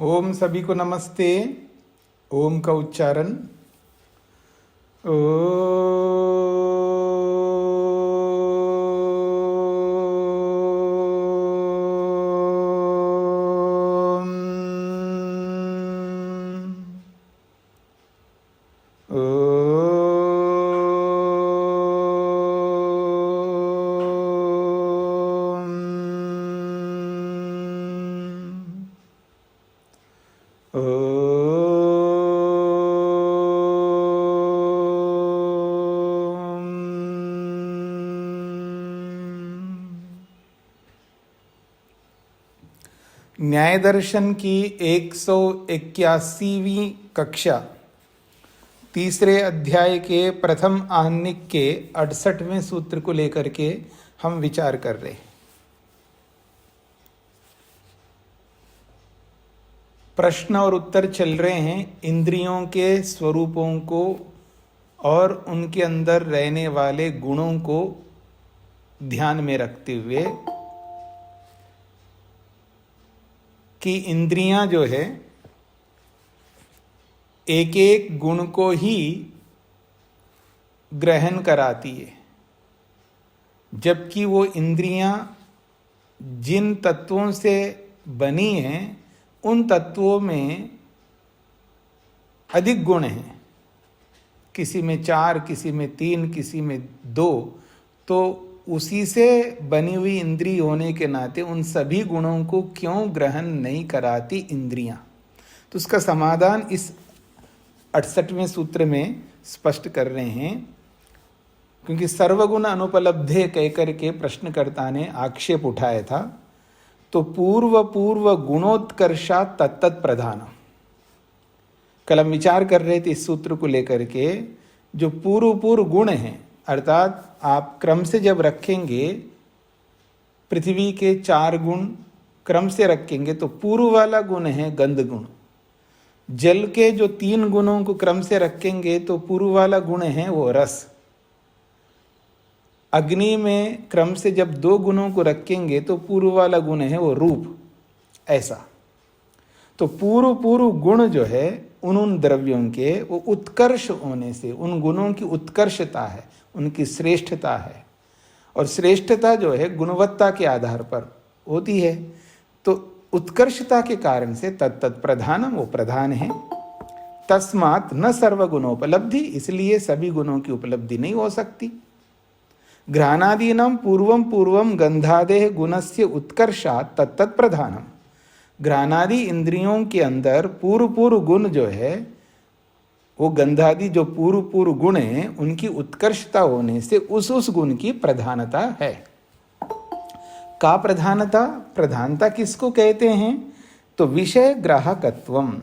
ओम सभी को नमस्ते। ओम का उच्चारण ओ न्याय दर्शन की 181वीं कक्षा तीसरे अध्याय के प्रथम आहनिक के 68वें सूत्र को लेकर के हम विचार कर रहे हैं। प्रश्न और उत्तर चल रहे हैं इंद्रियों के स्वरूपों को और उनके अंदर रहने वाले गुणों को ध्यान में रखते हुए कि इंद्रियां जो है एक एक गुण को ही ग्रहण कराती है, जबकि वो इंद्रियां जिन तत्वों से बनी हैं उन तत्वों में अधिक गुण हैं। किसी में 4, किसी में 3, किसी में 2, तो उसी से बनी हुई इंद्री होने के नाते उन सभी गुणों को क्यों ग्रहण नहीं कराती इंद्रियां। तो उसका समाधान इस 68वें सूत्र में स्पष्ट कर रहे हैं। क्योंकि सर्वगुण अनुपलब्धे कहकर के प्रश्नकर्ता ने आक्षेप उठाया था, तो पूर्व पूर्व गुणोत्कर्षा तत्तत् प्रधान। कल हम विचार कर रहे थे इस सूत्र को लेकर के, जो पूर्व पूर्व गुण हैं, अर्थात आप क्रम से जब रखेंगे पृथ्वी के 4 गुण क्रम से रखेंगे तो पूर्व वाला गुण है गंध गुण। जल के जो 3 गुणों को क्रम से रखेंगे तो पूर्व वाला गुण है वो रस। अग्नि में क्रम से जब 2 गुणों को रखेंगे तो पूर्व वाला गुण है वो रूप। ऐसा तो पूर्व पूर्व गुण जो है उन द्रव्यों के वो उत्कर्ष होने से, उन गुणों की उत्कर्षता है, उनकी श्रेष्ठता है। और श्रेष्ठता जो है गुणवत्ता के आधार पर होती है। तो उत्कर्षता के कारण से तत्तत् प्रधानम, वो प्रधान है। तस्मात् न सर्वगुणोपलब्धि, इसलिए सभी गुणों की उपलब्धि नहीं हो सकती। घ्राणादीनां पूर्वं पूर्वं गंधादेह गुणस्य उत्कर्षात् तत्तत् प्रधानम। घ्राणादि इंद्रियों के अंदर पूर्व पूर्व गुण जो है वो गंधादि जो पूर्व पूर्व गुण हैं उनकी उत्कर्षता होने से उस गुण की प्रधानता है। का प्रधानता, प्रधानता किसको कहते हैं? तो विषय ग्राहकत्वम,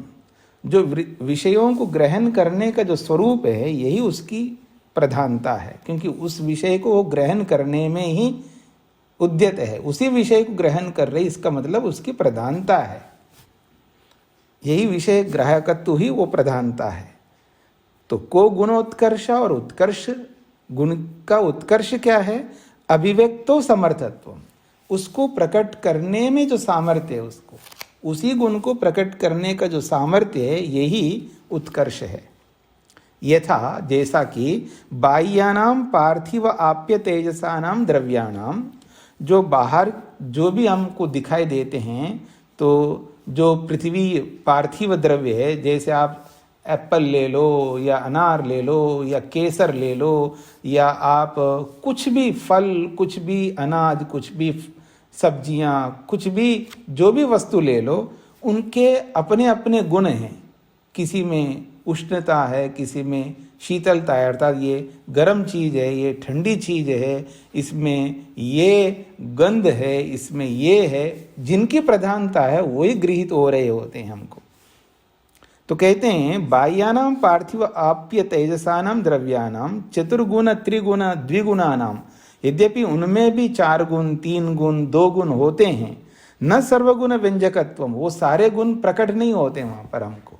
जो विषयों को ग्रहण करने का जो स्वरूप है यही उसकी प्रधानता है। क्योंकि उस विषय को वो ग्रहण करने में ही उद्यत है, उसी विषय को ग्रहण कर रही, इसका मतलब उसकी प्रधानता है। यही विषय ग्राहकत्व ही वो प्रधानता है। तो को गुणोत्कर्ष और उत्कर्ष, गुण का उत्कर्ष क्या है? अभिव्यक्तो समर्थत्व, उसको प्रकट करने में जो सामर्थ्य है, उसको उसी गुण को प्रकट करने का जो सामर्थ्य है यही उत्कर्ष है। यथा जैसा कि बाह्यानाम पार्थिव आप्य तेजसानाम द्रव्याणाम, जो बाहर जो भी हमको दिखाई देते हैं, तो जो पृथ्वी पार्थिव द्रव्य है, जैसे आप एप्पल ले लो या अनार ले लो या केसर ले लो, या आप कुछ भी फल, कुछ भी अनाज, कुछ भी सब्जियां, कुछ भी जो भी वस्तु ले लो, उनके अपने अपने गुण हैं। किसी में उष्णता है, किसी में शीतलता है, अर्थात ये गर्म चीज़ है, ये ठंडी चीज़ है, इसमें ये गंध है, इसमें ये है, जिनकी प्रधानता है वही गृहीत हो रहे होते हैं हमको। तो कहते हैं बाह्यानाम पार्थिव आप्य तेजसानाम द्रव्यानाम चतुर्गुण त्रिगुण द्विगुणानाम, यद्यपि उनमें भी 4 गुण, 3 गुण, 2 गुण होते हैं, न सर्वगुण व्यंजकत्वम, वो सारे गुण प्रकट नहीं होते वहाँ पर हमको,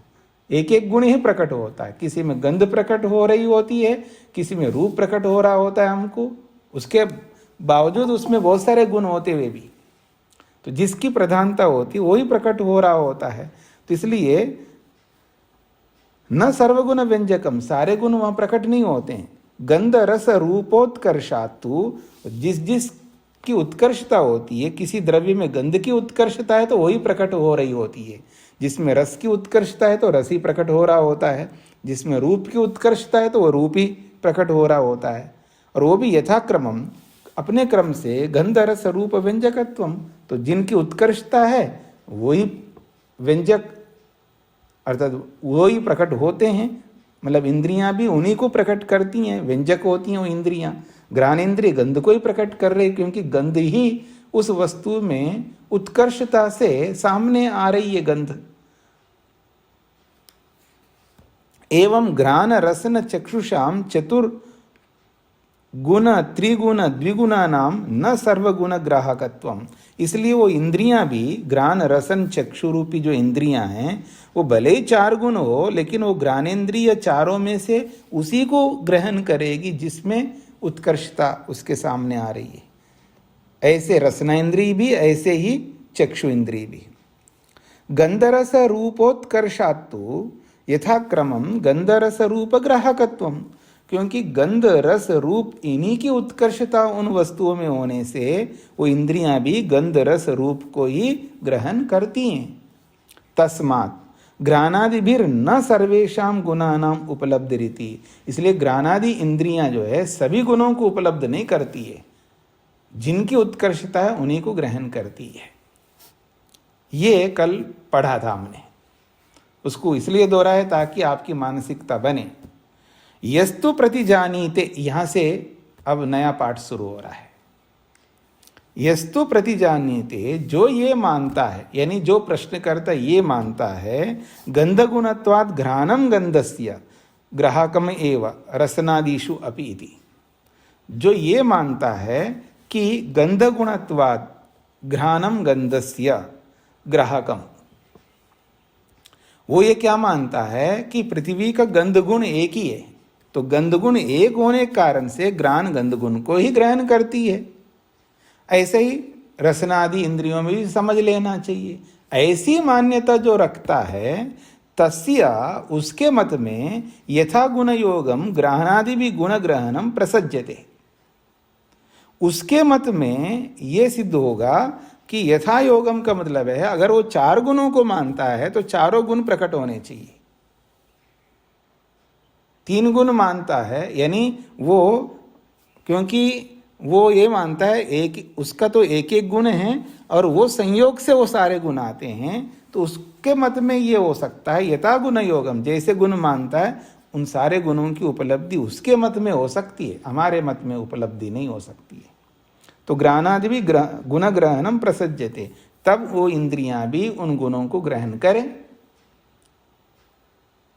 एक एक गुण ही प्रकट होता है। किसी में गंध प्रकट हो रही होती है, किसी में रूप प्रकट हो रहा होता है हमको, उसके बावजूद उसमें बहुत सारे गुण होते हुए भी तो जिसकी प्रधानता होती है वही प्रकट हो रहा होता है। तो इसलिए न सर्वगुण व्यंजकम, सारे गुण वहां प्रकट नहीं होते हैं। गंध रस रूपोत्कर्षातु, जिस जिस की उत्कर्षता होती है, किसी द्रव्य में गंध की उत्कर्षता है तो वही प्रकट हो रही होती है, जिसमें रस की उत्कर्षता है तो रस ही प्रकट हो रहा होता है, जिसमें रूप की उत्कर्षता है तो वह रूप ही प्रकट हो रहा होता है। और वो भी यथाक्रमम, अपने क्रम से, गंध रस रूप व्यंजकत्वम, तो जिनकी उत्कर्षता है वही व्यंजक अर्थात वही प्रकट होते हैं। मतलब इंद्रियां भी उन्हीं को प्रकट करती हैं, व्यंजक होती हैं वो इंद्रियां। घ्राणेन्द्रिय गंध को ही प्रकट कर रही, क्योंकि गंध ही उस वस्तु में उत्कर्षता से सामने आ रही है गंध। एवं घ्राण रसन चक्षुषाम चतुर्गुण त्रिगुण द्विगुणा नाम न सर्वगुण ग्राहकत्वम। इसलिए वो इंद्रियां भी, घ्राण रसन चक्षु रूपी जो इंद्रियां हैं, वो भले ही 4 गुण हो, लेकिन वो घ्राणेन्द्रिय चारों में से उसी को ग्रहण करेगी जिसमें उत्कर्षता उसके सामने आ रही है। ऐसे रसनेन्द्रिय भी, ऐसे ही चक्षु इंद्रिय भी। गंधरस रूपोत्कर्षात्तु यथाक्रमम गंधरस रूप ग्राहकत्वम, क्योंकि गंध रस रूप इन्हीं की उत्कर्षता उन वस्तुओं में होने से वो इंद्रियां भी गंध रस रूप को ही ग्रहण करती हैं। तस्मात् घ्राणादिभिर न सर्वेशाम गुणानाम उपलब्धि रीति, इसलिए घ्राणादि इंद्रियां जो है सभी गुणों को उपलब्ध नहीं करती है, जिनकी उत्कर्षता है उन्हीं को ग्रहण करती है। ये कल पढ़ा था हमने, उसको इसलिए दोहराया ताकि आपकी मानसिकता बने। यस्तु प्रतिजानीते, यहां से अब नया पाठ शुरू हो रहा है। यस्तु प्रतिजानीते, जो ये मानता है, यानी जो प्रश्नकर्ता ये मानता है, गंध गुणत्वात् घ्राणम गंधस्य ग्राहकम एव रसनादिषु अपि इति, जो ये मानता है कि गंध गुणत्वात् घ्राणम गंधस्य ग्राहकम, वो ये क्या मानता है कि पृथ्वी का गंध गुण एक ही है, तो गंध गुण एक होने के कारण से घ्राण गंध गुण को ही ग्रहण करती है। ऐसे ही रसनादि इंद्रियों में भी समझ लेना चाहिए। ऐसी मान्यता जो रखता है, तस्य, उसके मत में यथा गुण योगम ग्रहणादि भी गुण ग्रहणम प्रसज्यते, उसके मत में ये सिद्ध होगा कि यथा योगम का मतलब है, अगर वो 4 गुणों को मानता है तो चारों गुण प्रकट होने चाहिए। 3 गुण मानता है, यानी वो, क्योंकि वो ये मानता है एक, उसका तो एक एक गुण है और वो संयोग से वो सारे गुण आते हैं, तो उसके मत में ये हो सकता है यथा गुण योगम, जैसे गुण मानता है उन सारे गुणों की उपलब्धि उसके मत में हो सकती है, हमारे मत में उपलब्धि नहीं हो सकती है। तो घ्राणादि भी गुण ग्रहणम प्रसज्यते, तब वो इंद्रियां भी उन गुणों को ग्रहण करें।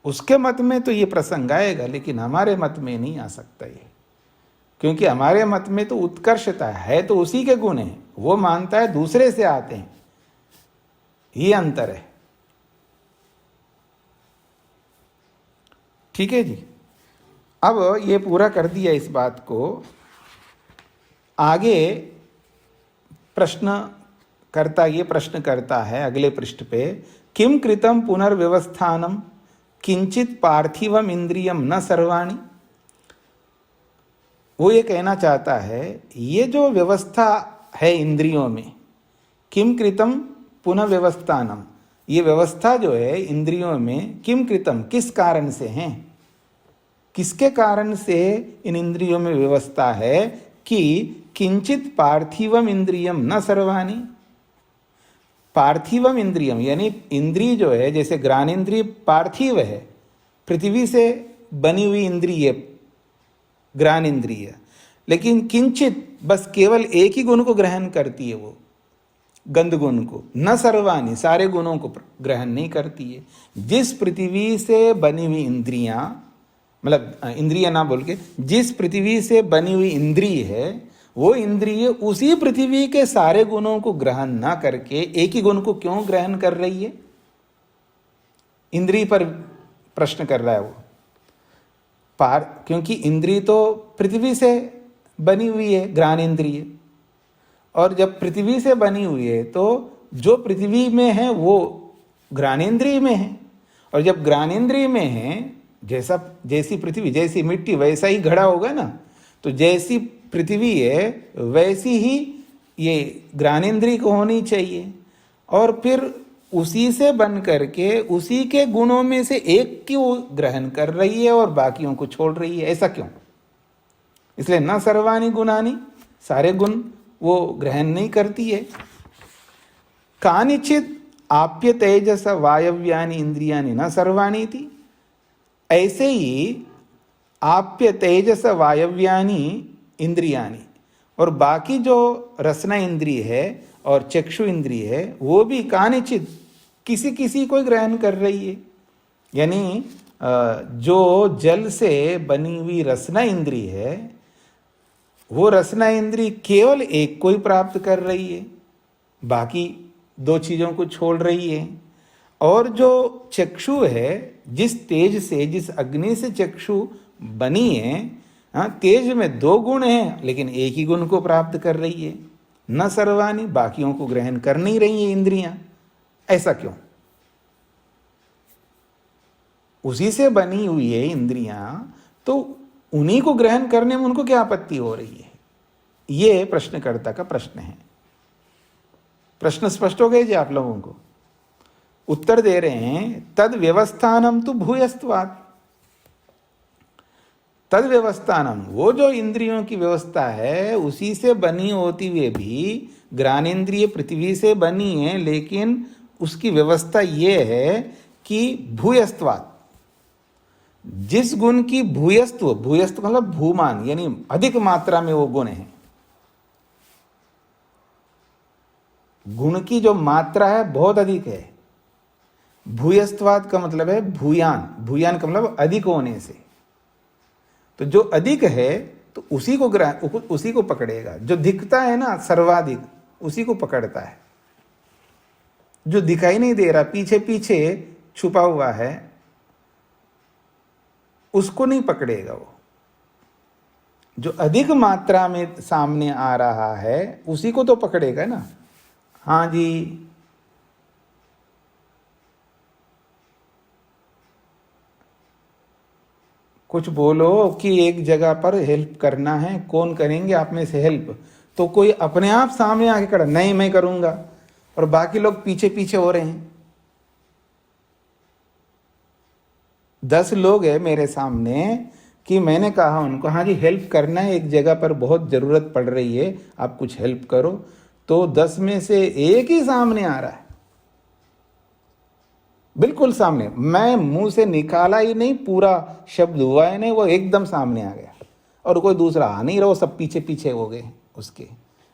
उसके मत में तो ये प्रसंग आएगा, लेकिन हमारे मत में नहीं आ सकता ये, क्योंकि हमारे मत में तो उत्कर्षता है तो उसी के गुण हैं, वो मानता है दूसरे से आते हैं, ये अंतर है। ठीक है जी। अब ये पूरा कर दिया इस बात को, आगे प्रश्न करता, ये प्रश्न करता है अगले पृष्ठ पे, किम कृतम पुनर्व्यवस्थानम किंचित पार्थिवम इंद्रियम न सर्वाणि। वो ये कहना चाहता है, ये जो व्यवस्था है इंद्रियों में, किम कृतम पुनः व्यवस्थानम, ये व्यवस्था जो है इंद्रियों में, किम कृतम, किस कारण से है, किसके कारण से इन इंद्रियों में व्यवस्था है कि किंचित पार्थिवम इंद्रियम न सर्वाणि। पार्थिवम इंद्रियम यानी इंद्रिय जो है, जैसे घ्राणेन्द्रिय पार्थिव है, पृथ्वी से बनी हुई इंद्रिय घ्राणेन्द्रिय, लेकिन किंचित, बस केवल एक ही गुण को ग्रहण करती है, वो गंध गुण को, न सर्वाणि, सारे गुणों को ग्रहण नहीं करती है। जिस पृथ्वी से बनी हुई इंद्रियां, मतलब इंद्रियां ना बोल के, जिस पृथ्वी से बनी हुई इंद्रिय है, वो इंद्रिय उसी पृथ्वी के सारे गुणों को ग्रहण ना करके एक ही गुण को क्यों ग्रहण कर रही है? इंद्रिय पर प्रश्न कर रहा है वो। क्योंकि इंद्रिय तो पृथ्वी से बनी हुई है, घ्राणेन्द्रिय, और जब पृथ्वी से बनी हुई है तो जो पृथ्वी में है वो ज्ञानेंद्रिय में है, और जब ज्ञानेंद्रिय में है, जैसी पृथ्वी जैसी मिट्टी वैसा ही घड़ा होगा ना। तो जैसी पृथ्वी है वैसी ही ये ज्ञानेंद्रिय को होनी चाहिए, और फिर उसी से बन करके उसी के गुणों में से एक की वो ग्रहण कर रही है और बाकियों को छोड़ रही है। ऐसा क्यों? इसलिए न सर्वाणि गुणानि, सारे गुण वो ग्रहण नहीं करती है। कानिचित आप्य तेजस वायव्यानि इंद्रियानि न सर्वाणि थी, ऐसे ही आप्य तेजस वायव्यानि इंद्रियानि, और बाकी जो रसना इंद्रिय है और चक्षु इंद्रिय है वो भी कानिचित किसी किसी को ग्रहण कर रही है। यानी जो जल से बनी हुई रसना इंद्रिय है वो रसना इंद्रिय केवल एक को ही प्राप्त कर रही है, बाकी दो चीजों को छोड़ रही है। और जो चक्षु है, जिस तेज से, जिस अग्नि से चक्षु बनी है, तेज में दो गुण हैं लेकिन एक ही गुण को प्राप्त कर रही है। न सर्वाणी, बाकियों को ग्रहण कर नहीं रही है इंद्रियां। ऐसा क्यों? उसी से बनी हुई है इंद्रियां, तो उन्हीं को ग्रहण करने में उनको क्या आपत्ति हो रही है? ये प्रश्नकर्ता का प्रश्न है। प्रश्न स्पष्ट हो गए जी आप लोगों को? उत्तर दे रहे हैं, तद व्यवस्थानम तो भूयस्त्वात्। तद व्यवस्थानम, वो जो इंद्रियों की व्यवस्था है उसी से बनी होती हुए भी ज्ञानेंद्रिय पृथ्वी से बनी है, लेकिन उसकी व्यवस्था ये है कि भूयस्त्वात्, जिस गुण की भूयस्त्व, भूयस्त्व मतलब भूमान, यानी अधिक मात्रा में वो गुण है। गुण की जो मात्रा है बहुत अधिक है। भूयस्त्वात् का मतलब है भूयान, भूयान का मतलब अधिक होने से। तो जो अधिक है तो उसी को पकड़ेगा। जो दिखता है ना सर्वाधिक, उसी को पकड़ता है। जो दिखाई नहीं दे रहा, पीछे पीछे छुपा हुआ है, उसको नहीं पकड़ेगा वो। जो अधिक मात्रा में सामने आ रहा है उसी को तो पकड़ेगा ना। हाँ जी, कुछ बोलो कि एक जगह पर हेल्प करना है, कौन करेंगे आप में से हेल्प? तो कोई अपने आप सामने आके खड़ा, नहीं मैं करूंगा, और बाकी लोग पीछे पीछे हो रहे हैं। 10 लोग हैं मेरे सामने कि मैंने कहा उनको, हाँ जी हेल्प करना है, एक जगह पर बहुत ज़रूरत पड़ रही है, आप कुछ हेल्प करो। तो 10 में से एक ही सामने आ रहा है, बिल्कुल सामने। मैं मुंह से निकाला ही नहीं, पूरा शब्द हुआ ही नहीं, वो एकदम सामने आ गया। और कोई दूसरा आ नहीं रहा, वो सब पीछे पीछे हो गए उसके।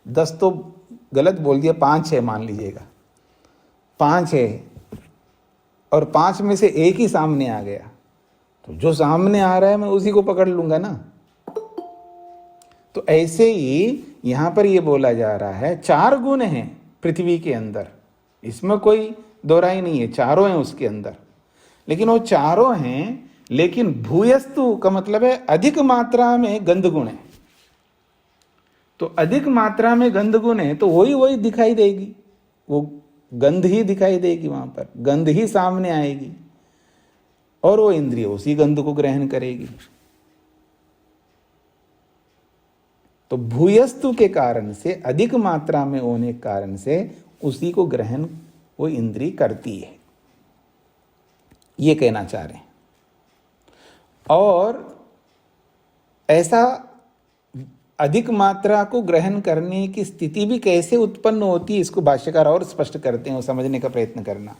10 तो गलत बोल दिया, 5-6 मान लीजिएगा, 5 है, और 5 में से एक ही सामने आ गया। तो जो सामने आ रहा है मैं उसी को पकड़ लूंगा ना। तो ऐसे ही यहां पर ये बोला जा रहा है, 4 गुण हैं पृथ्वी के अंदर, इसमें कोई दोहराई नहीं है, चारों हैं उसके अंदर। लेकिन वो चारों हैं, लेकिन भूयस्तु का मतलब है अधिक मात्रा में गंध गुण है। तो अधिक मात्रा में गंध गुण है तो वही दिखाई देगी, वो गंध ही दिखाई देगी, वहां पर गंध ही सामने आएगी, और वो इंद्रिय उसी गंध को ग्रहण करेगी। तो भूयस्तु के कारण से, अधिक मात्रा में होने के कारण से उसी को ग्रहण वो इंद्रिय करती है, ये कहना चाह रहे हैं। और ऐसा अधिक मात्रा को ग्रहण करने की स्थिति भी कैसे उत्पन्न होती है, इसको भाष्यकार और स्पष्ट करते हैं, वो समझने का प्रयत्न करना।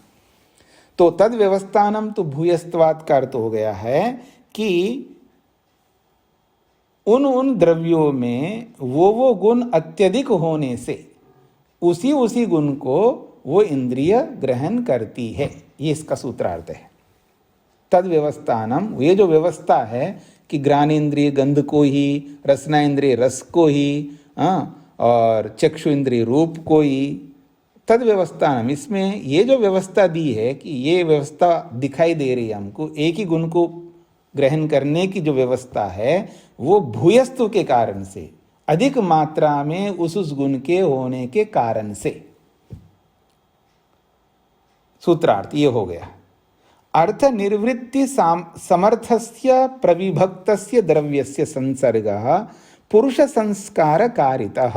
तो तद व्यवस्थानम तो भूयस्त्वात् का अर्थ हो गया है कि उन द्रव्यों में वो गुण अत्यधिक होने से उसी गुण को वो इंद्रिय ग्रहण करती है, ये इसका सूत्रार्थ है। तद व्यवस्थानम, ये जो व्यवस्था है कि ज्ञानेंद्रिय गंध को ही, रसना इंद्रिय रस को ही, और चक्षु इंद्रिय रूप को ही, तद व्यवस्थानम, इसमें ये जो व्यवस्था दी है कि ये व्यवस्था दिखाई दे रही है हमको, एक ही गुण को ग्रहण करने की जो व्यवस्था है वो भूयस्तु के कारण से, अधिक मात्रा में उस गुण के होने के कारण से। सूत्रार्थ ये हो गया। अर्थ निर्वृत्ति समर्थस्य प्रविभक्तस्य द्रव्यस्य संसर्गः पुरुष संस्कार कारितः।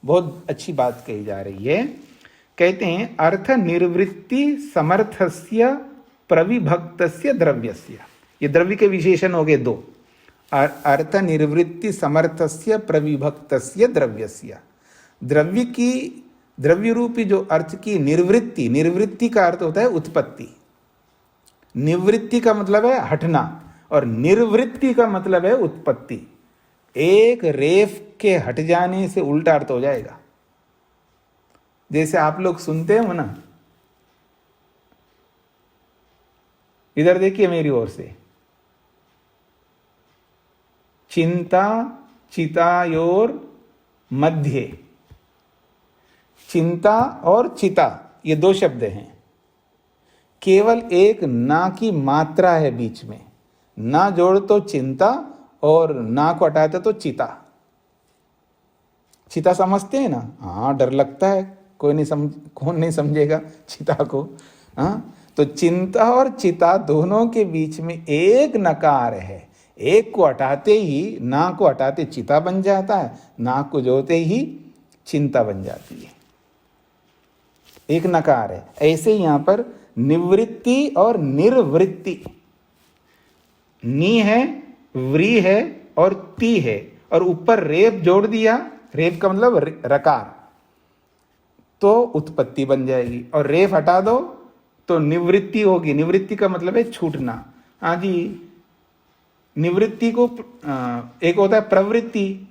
बहुत अच्छी बात कही जा रही है। कहते हैं अर्थ निर्वृत्ति समर्थस्य प्रविभक्तस्य द्रव्यस्य, ये द्रव्य के विशेषण हो गए दो। अर्थ निर्वृत्ति समर्थस्य प्रविभक्तस्य द्रव्यस्य, द्रव्य रूपी जो अर्थ की निवृत्ति, निवृत्ति का अर्थ होता है उत्पत्ति, निवृत्ति का मतलब है हटना और निर्वृत्ति का मतलब है उत्पत्ति। एक रेफ के हट जाने से उल्टा अर्थ हो जाएगा। जैसे आप लोग सुनते हो ना, इधर देखिए मेरी ओर से, चिंता चितायोर मध्य, चिंता और चिता ये दो शब्द हैं, केवल एक ना की मात्रा है बीच में, ना जोड़ तो चिंता और ना को हटाते तो चिता। चिता समझते हैं ना? हाँ, डर लगता है, कौन नहीं समझेगा चिता को। हाँ, तो चिंता और चिता दोनों के बीच में एक नकार है, एक को हटाते ही, ना को हटाते चिता बन जाता है, ना को जोड़ते ही चिंता बन जाती है, एक नकार है। ऐसे यहां पर निवृत्ति और निर्वृत्ति, नी है, व्री है और ती है, और ऊपर रेप जोड़ दिया, रेप का मतलब रकार, तो उत्पत्ति बन जाएगी, और रेप हटा दो तो निवृत्ति होगी। निवृत्ति का मतलब है छूटना। हाँ जी, निवृत्ति को एक होता है प्रवृत्ति।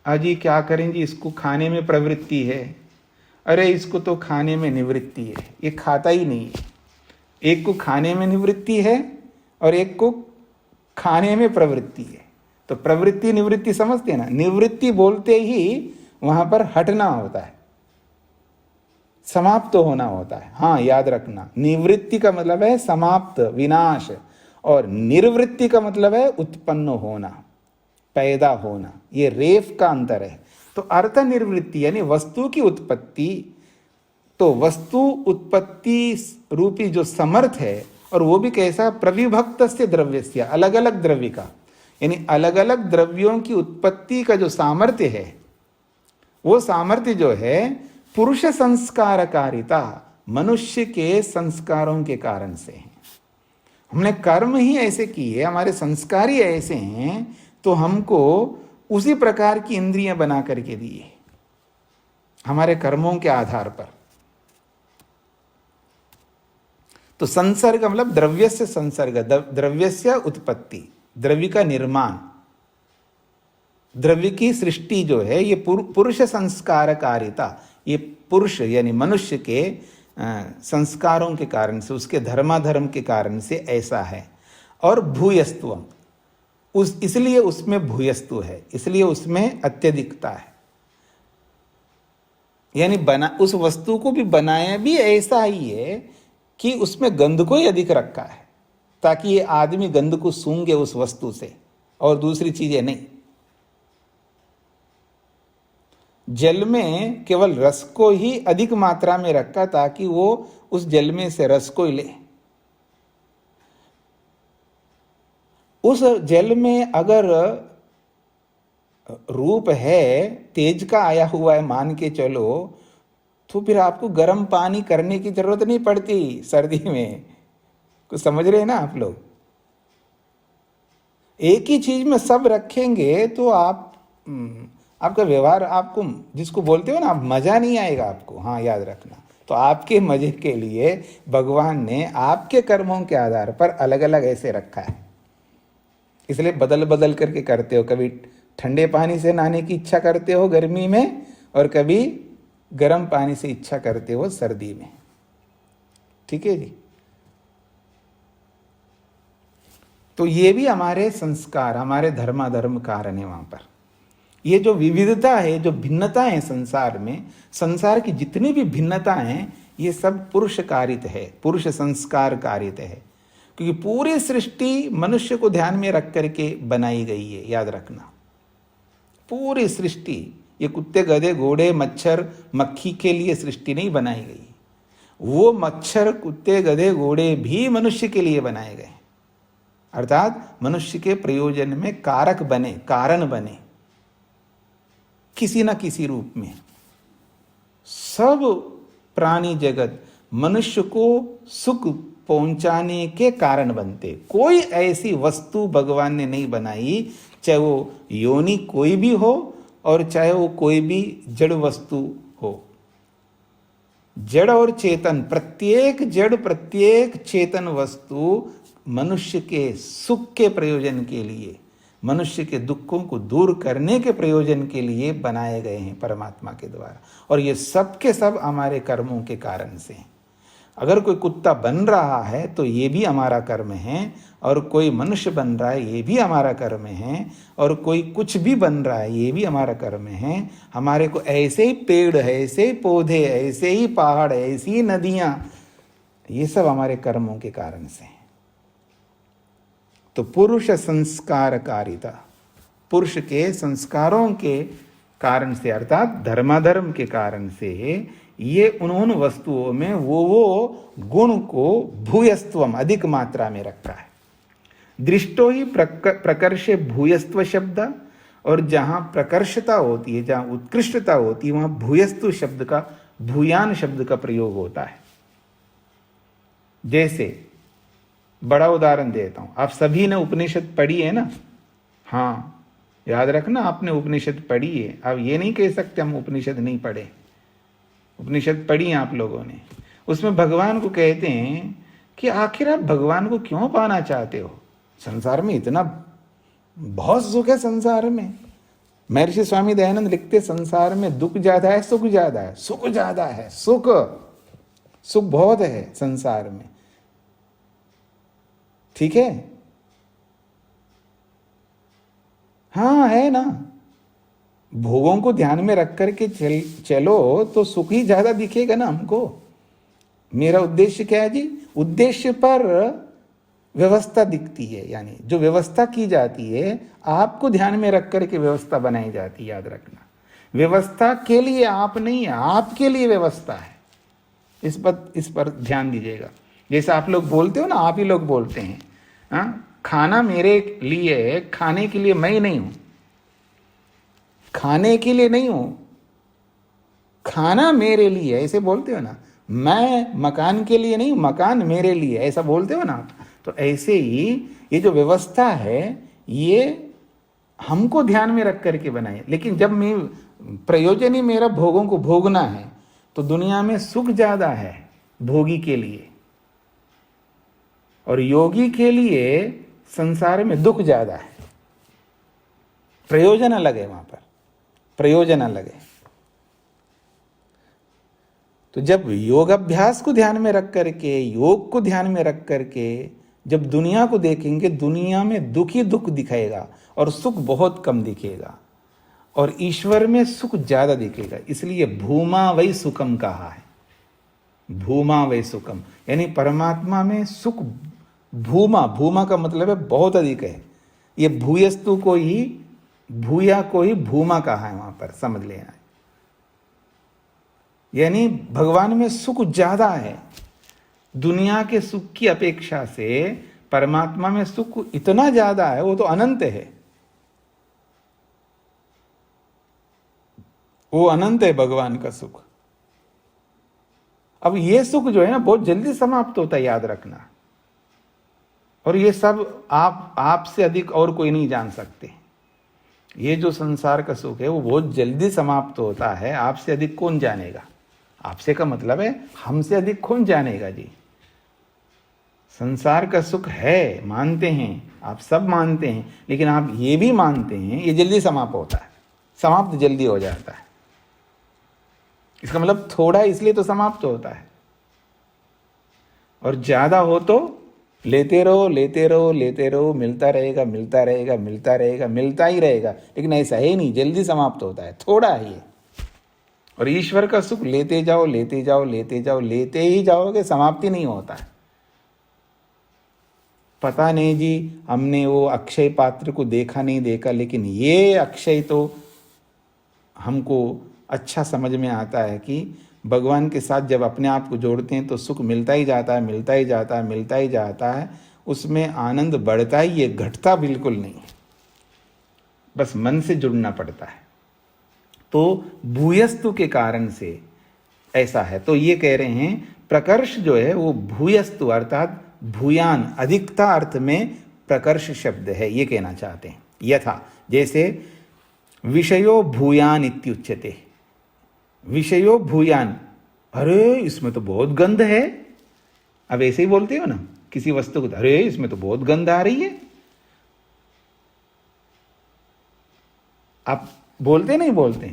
हाँ जी, क्या करें जी, इसको खाने में प्रवृत्ति है, अरे इसको तो खाने में निवृत्ति है, ये खाता ही नहीं है। एक को खाने में निवृत्ति है और एक को खाने में प्रवृत्ति है। तो प्रवृत्ति निवृत्ति समझते हैं ना? निवृत्ति बोलते ही वहां पर हटना होता है, समाप्त होना होता है। हाँ, याद रखना, निवृत्ति का मतलब है समाप्त, विनाश, और निर्वृत्ति का मतलब है उत्पन्न होना, पैदा होना। ये रेफ का अंतर है। तो अर्थ निर्वृत्ति यानी वस्तु की उत्पत्ति, तो वस्तु उत्पत्ति रूपी जो समर्थ है, और वो भी कैसा? प्रविभक्त से द्रव्य, अलग अलग द्रव्य का, यानी अलग अलग द्रव्यों की उत्पत्ति का जो सामर्थ्य है, वो सामर्थ्य जो है पुरुष संस्कारकारिता, मनुष्य के संस्कारों के कारण से है। हमने कर्म ही ऐसे किए, हमारे संस्कार ही ऐसे हैं, तो हमको उसी प्रकार की इंद्रियां बना करके दिए हमारे कर्मों के आधार पर। तो संसर्ग मतलब द्रव्यस्य संसर्ग, द्रव्यस्य उत्पत्ति, द्रव्य का निर्माण, द्रव्य की सृष्टि जो है, ये पुरुष संस्कारकारिता, ये पुरुष यानी मनुष्य के संस्कारों के कारण से, उसके धर्माधर्म के कारण से ऐसा है। और भूयस्तुम, इसलिए उसमें भूयस्तु है, इसलिए उसमें अत्यधिकता है, यानी उस वस्तु को भी बनाया भी ऐसा ही है कि उसमें गंध को ही अधिक रखा है, ताकि ये आदमी गंध को सूंघे उस वस्तु से, और दूसरी चीजें नहीं। जल में केवल रस को ही अधिक मात्रा में रखा, ताकि वो उस जल में से रस को ही ले। उस जल में अगर रूप है, तेज का आया हुआ है मान के चलो, तो फिर आपको गर्म पानी करने की जरूरत नहीं पड़ती सर्दी में। कुछ समझ रहे हैं ना आप लोग? एक ही चीज में सब रखेंगे तो आपका व्यवहार, आपको जिसको बोलते हो ना, मजा नहीं आएगा आपको। हाँ, याद रखना। तो आपके मजे के लिए भगवान ने आपके कर्मों के आधार पर अलग अलग ऐसे रखा है, इसलिए बदल बदल करके करते हो। कभी ठंडे पानी से नहाने की इच्छा करते हो गर्मी में, और कभी गर्म पानी से इच्छा करते हो सर्दी में। ठीक है जी? तो ये भी हमारे संस्कार, हमारे धर्माधर्म कारण है। वहां पर ये जो विविधता है, जो भिन्नता है संसार में, संसार की जितनी भी भिन्नता हैं, ये सब पुरुष कारित है, पुरुष संस्कार कारित है। क्योंकि पूरी सृष्टि मनुष्य को ध्यान में रख करके बनाई गई है, याद रखना। पूरी सृष्टि, ये कुत्ते गधे घोड़े मच्छर मक्खी के लिए सृष्टि नहीं बनाई गई। वो मच्छर, कुत्ते, गधे, घोड़े भी मनुष्य के लिए बनाए गए, अर्थात मनुष्य के प्रयोजन में कारक बने, कारण बने किसी न किसी रूप में। सब प्राणी जगत मनुष्य को सुख पहुंचाने के कारण बनते। कोई ऐसी वस्तु भगवान ने नहीं बनाई, चाहे वो योनि कोई भी हो और चाहे वो कोई भी जड़ वस्तु हो। जड़ और चेतन, प्रत्येक जड़ प्रत्येक चेतन वस्तु मनुष्य के सुख के प्रयोजन के लिए, मनुष्य के दुखों को दूर करने के प्रयोजन के लिए बनाए गए हैं परमात्मा के द्वारा। और ये सब के सब हमारे कर्मों के कारण से हैं। अगर कोई कुत्ता बन रहा है तो ये भी हमारा कर्म है, और कोई मनुष्य बन रहा है ये भी हमारा कर्म है, और कोई कुछ भी बन रहा है ये भी हमारा कर्म है। हमारे को ऐसे ही पेड़ है, ऐसे ही पौधे, ऐसे ही पहाड़, ऐसी ही नदियां, ये सब हमारे कर्मों के कारण से हैं। तो पुरुष संस्कारकारिता, पुरुष के संस्कारों के कारण से, अर्थात धर्माधर्म के कारण से ये उन वस्तुओं में वो गुण को भूयस्त्वम, अधिक मात्रा में रखा है। दृष्टो ही प्रकर्षे भूयस्त्व शब्द, और जहाँ प्रकर्षता होती है, जहाँ उत्कृष्टता होती है, वहाँ भूयस्तु शब्द का, भूयान शब्द का प्रयोग होता है। जैसे बड़ा उदाहरण देता हूँ, आप सभी ने उपनिषद पढ़ी है ना? हाँ, याद रखना, आपने उपनिषद पढ़ी है। आप ये नहीं कह सकते हम उपनिषद नहीं पढ़े। उपनिषद पढ़ी आप लोगों ने। उसमें भगवान को कहते हैं कि आखिर आप भगवान को क्यों पाना चाहते हो? संसार में इतना बहुत सुख है संसार में। महर्षि स्वामी दयानंद लिखते, संसार में दुख ज्यादा है, सुख ज्यादा है? सुख ज्यादा है, सुख बहुत है संसार में। ठीक है? हाँ, है ना। भोगों को ध्यान में रख करके चलो तो सुख ही ज्यादा दिखेगा ना हमको। मेरा उद्देश्य क्या है जी? उद्देश्य पर व्यवस्था दिखती है, यानी जो व्यवस्था की जाती है आपको ध्यान में रख करके व्यवस्था बनाई जाती है। याद रखना, व्यवस्था के लिए आप नहीं है, आपके लिए व्यवस्था है। इस पर ध्यान दीजिएगा। जैसे आप लोग बोलते हो ना, आप ही लोग बोलते हैं, हाँ, खाना मेरे लिए, खाने के लिए मैं नहीं हूं, खाने के लिए नहीं हूं, खाना मेरे लिए, ऐसे बोलते हो ना। मैं मकान के लिए नहीं हूं, मकान मेरे लिए, ऐसा बोलते हो ना। तो ऐसे ही ये जो व्यवस्था है ये हमको ध्यान में रख करके बनाए। लेकिन जब मैं प्रयोजन ही मेरा भोगों को भोगना है, तो दुनिया में सुख ज्यादा है भोगी के लिए, और योगी के लिए संसार में दुख ज्यादा है। प्रयोजन अलग है, वहां पर प्रयोजन अलग है। तो जब योग अभ्यास को ध्यान में रख करके, योग को ध्यान में रख करके जब दुनिया को देखेंगे, दुनिया में दुख ही दुख दिखेगा और सुख बहुत कम दिखेगा, और ईश्वर में सुख ज्यादा दिखेगा। इसलिए भूमा वै सुखम कहा है। भूमा वै सुखम, यानी परमात्मा में सुख भूमा का मतलब है बहुत अधिक है। ये भूयस्तु को ही, भूया को ही भूमा कहा है, वहां पर समझ लेना। यानी भगवान में सुख ज्यादा है। दुनिया के सुख की अपेक्षा से परमात्मा में सुख इतना ज्यादा है, वो तो अनंत है, वो अनंत है भगवान का सुख। अब ये सुख जो है ना बहुत जल्दी समाप्त होता है, याद रखना। और ये सब आपसे अधिक और कोई नहीं जान सकते। ये जो संसार का सुख है वो बहुत जल्दी समाप्त होता है, आपसे अधिक कौन जानेगा? आपसे का मतलब है हमसे अधिक कौन जानेगा जी। संसार का सुख है, मानते हैं, आप सब मानते हैं, लेकिन आप ये भी मानते हैं ये जल्दी समाप्त होता है, समाप्त जल्दी हो जाता है। इसका मतलब थोड़ा इसलिए तो समाप्त होता है, और ज्यादा हो तो लेते रहो लेते रहो लेते रहो, मिलता रहेगा मिलता रहेगा मिलता रहेगा, मिलता ही रहेगा। लेकिन ऐसा है नहीं, जल्दी समाप्त होता है, थोड़ा ही है। और ईश्वर का सुख लेते जाओ लेते जाओ लेते जाओ, लेते ही जाओगे, समाप्ति नहीं होता है। पता नहीं जी, हमने वो अक्षय पात्र को देखा नहीं देखा, लेकिन ये अक्षय तो हमको अच्छा समझ में आता है कि भगवान के साथ जब अपने आप को जोड़ते हैं तो सुख मिलता ही जाता है, मिलता ही जाता है, मिलता ही जाता है, उसमें आनंद बढ़ता ही, ये घटता बिल्कुल नहीं। बस मन से जुड़ना पड़ता है। तो भूयस्तु के कारण से ऐसा है। तो ये कह रहे हैं प्रकर्ष जो है वो भूयस्तु अर्थात भूयान, अधिकता अर्थ में प्रकर्ष शब्द है, ये कहना चाहते हैं। यथा जैसे विषयो भूयान इत्युच्यते, विषयो भूयान, अरे इसमें तो बहुत गंध है। अब ऐसे ही बोलते हो ना किसी वस्तु को, अरे इसमें तो बहुत गंध आ रही है, आप बोलते नहीं बोलते?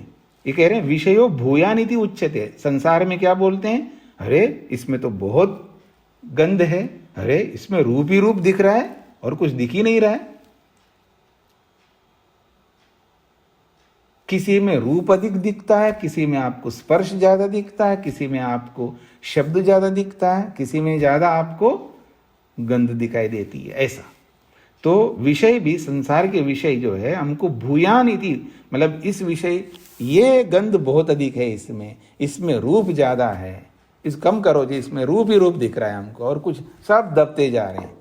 ये कह रहे हैं विषयो भूयान इति उच्यते। संसार में क्या बोलते हैं? अरे इसमें तो बहुत गंध है, अरे इसमें रूप ही रूप दिख रहा है और कुछ दिख ही नहीं रहा है। किसी में रूप अधिक दिखता है, किसी में आपको स्पर्श ज्यादा दिखता है, किसी में आपको शब्द ज्यादा दिखता है, किसी में ज्यादा आपको गंध दिखाई देती है, ऐसा। तो विषय भी, संसार के विषय जो है हमको भूयान इति, मतलब इस विषय, ये गंध बहुत अधिक है, इसमें रूप ज्यादा है, इस कम करो जी, इसमें रूप ही रूप दिख रहा है हमको और कुछ सब दबते जा रहे हैं।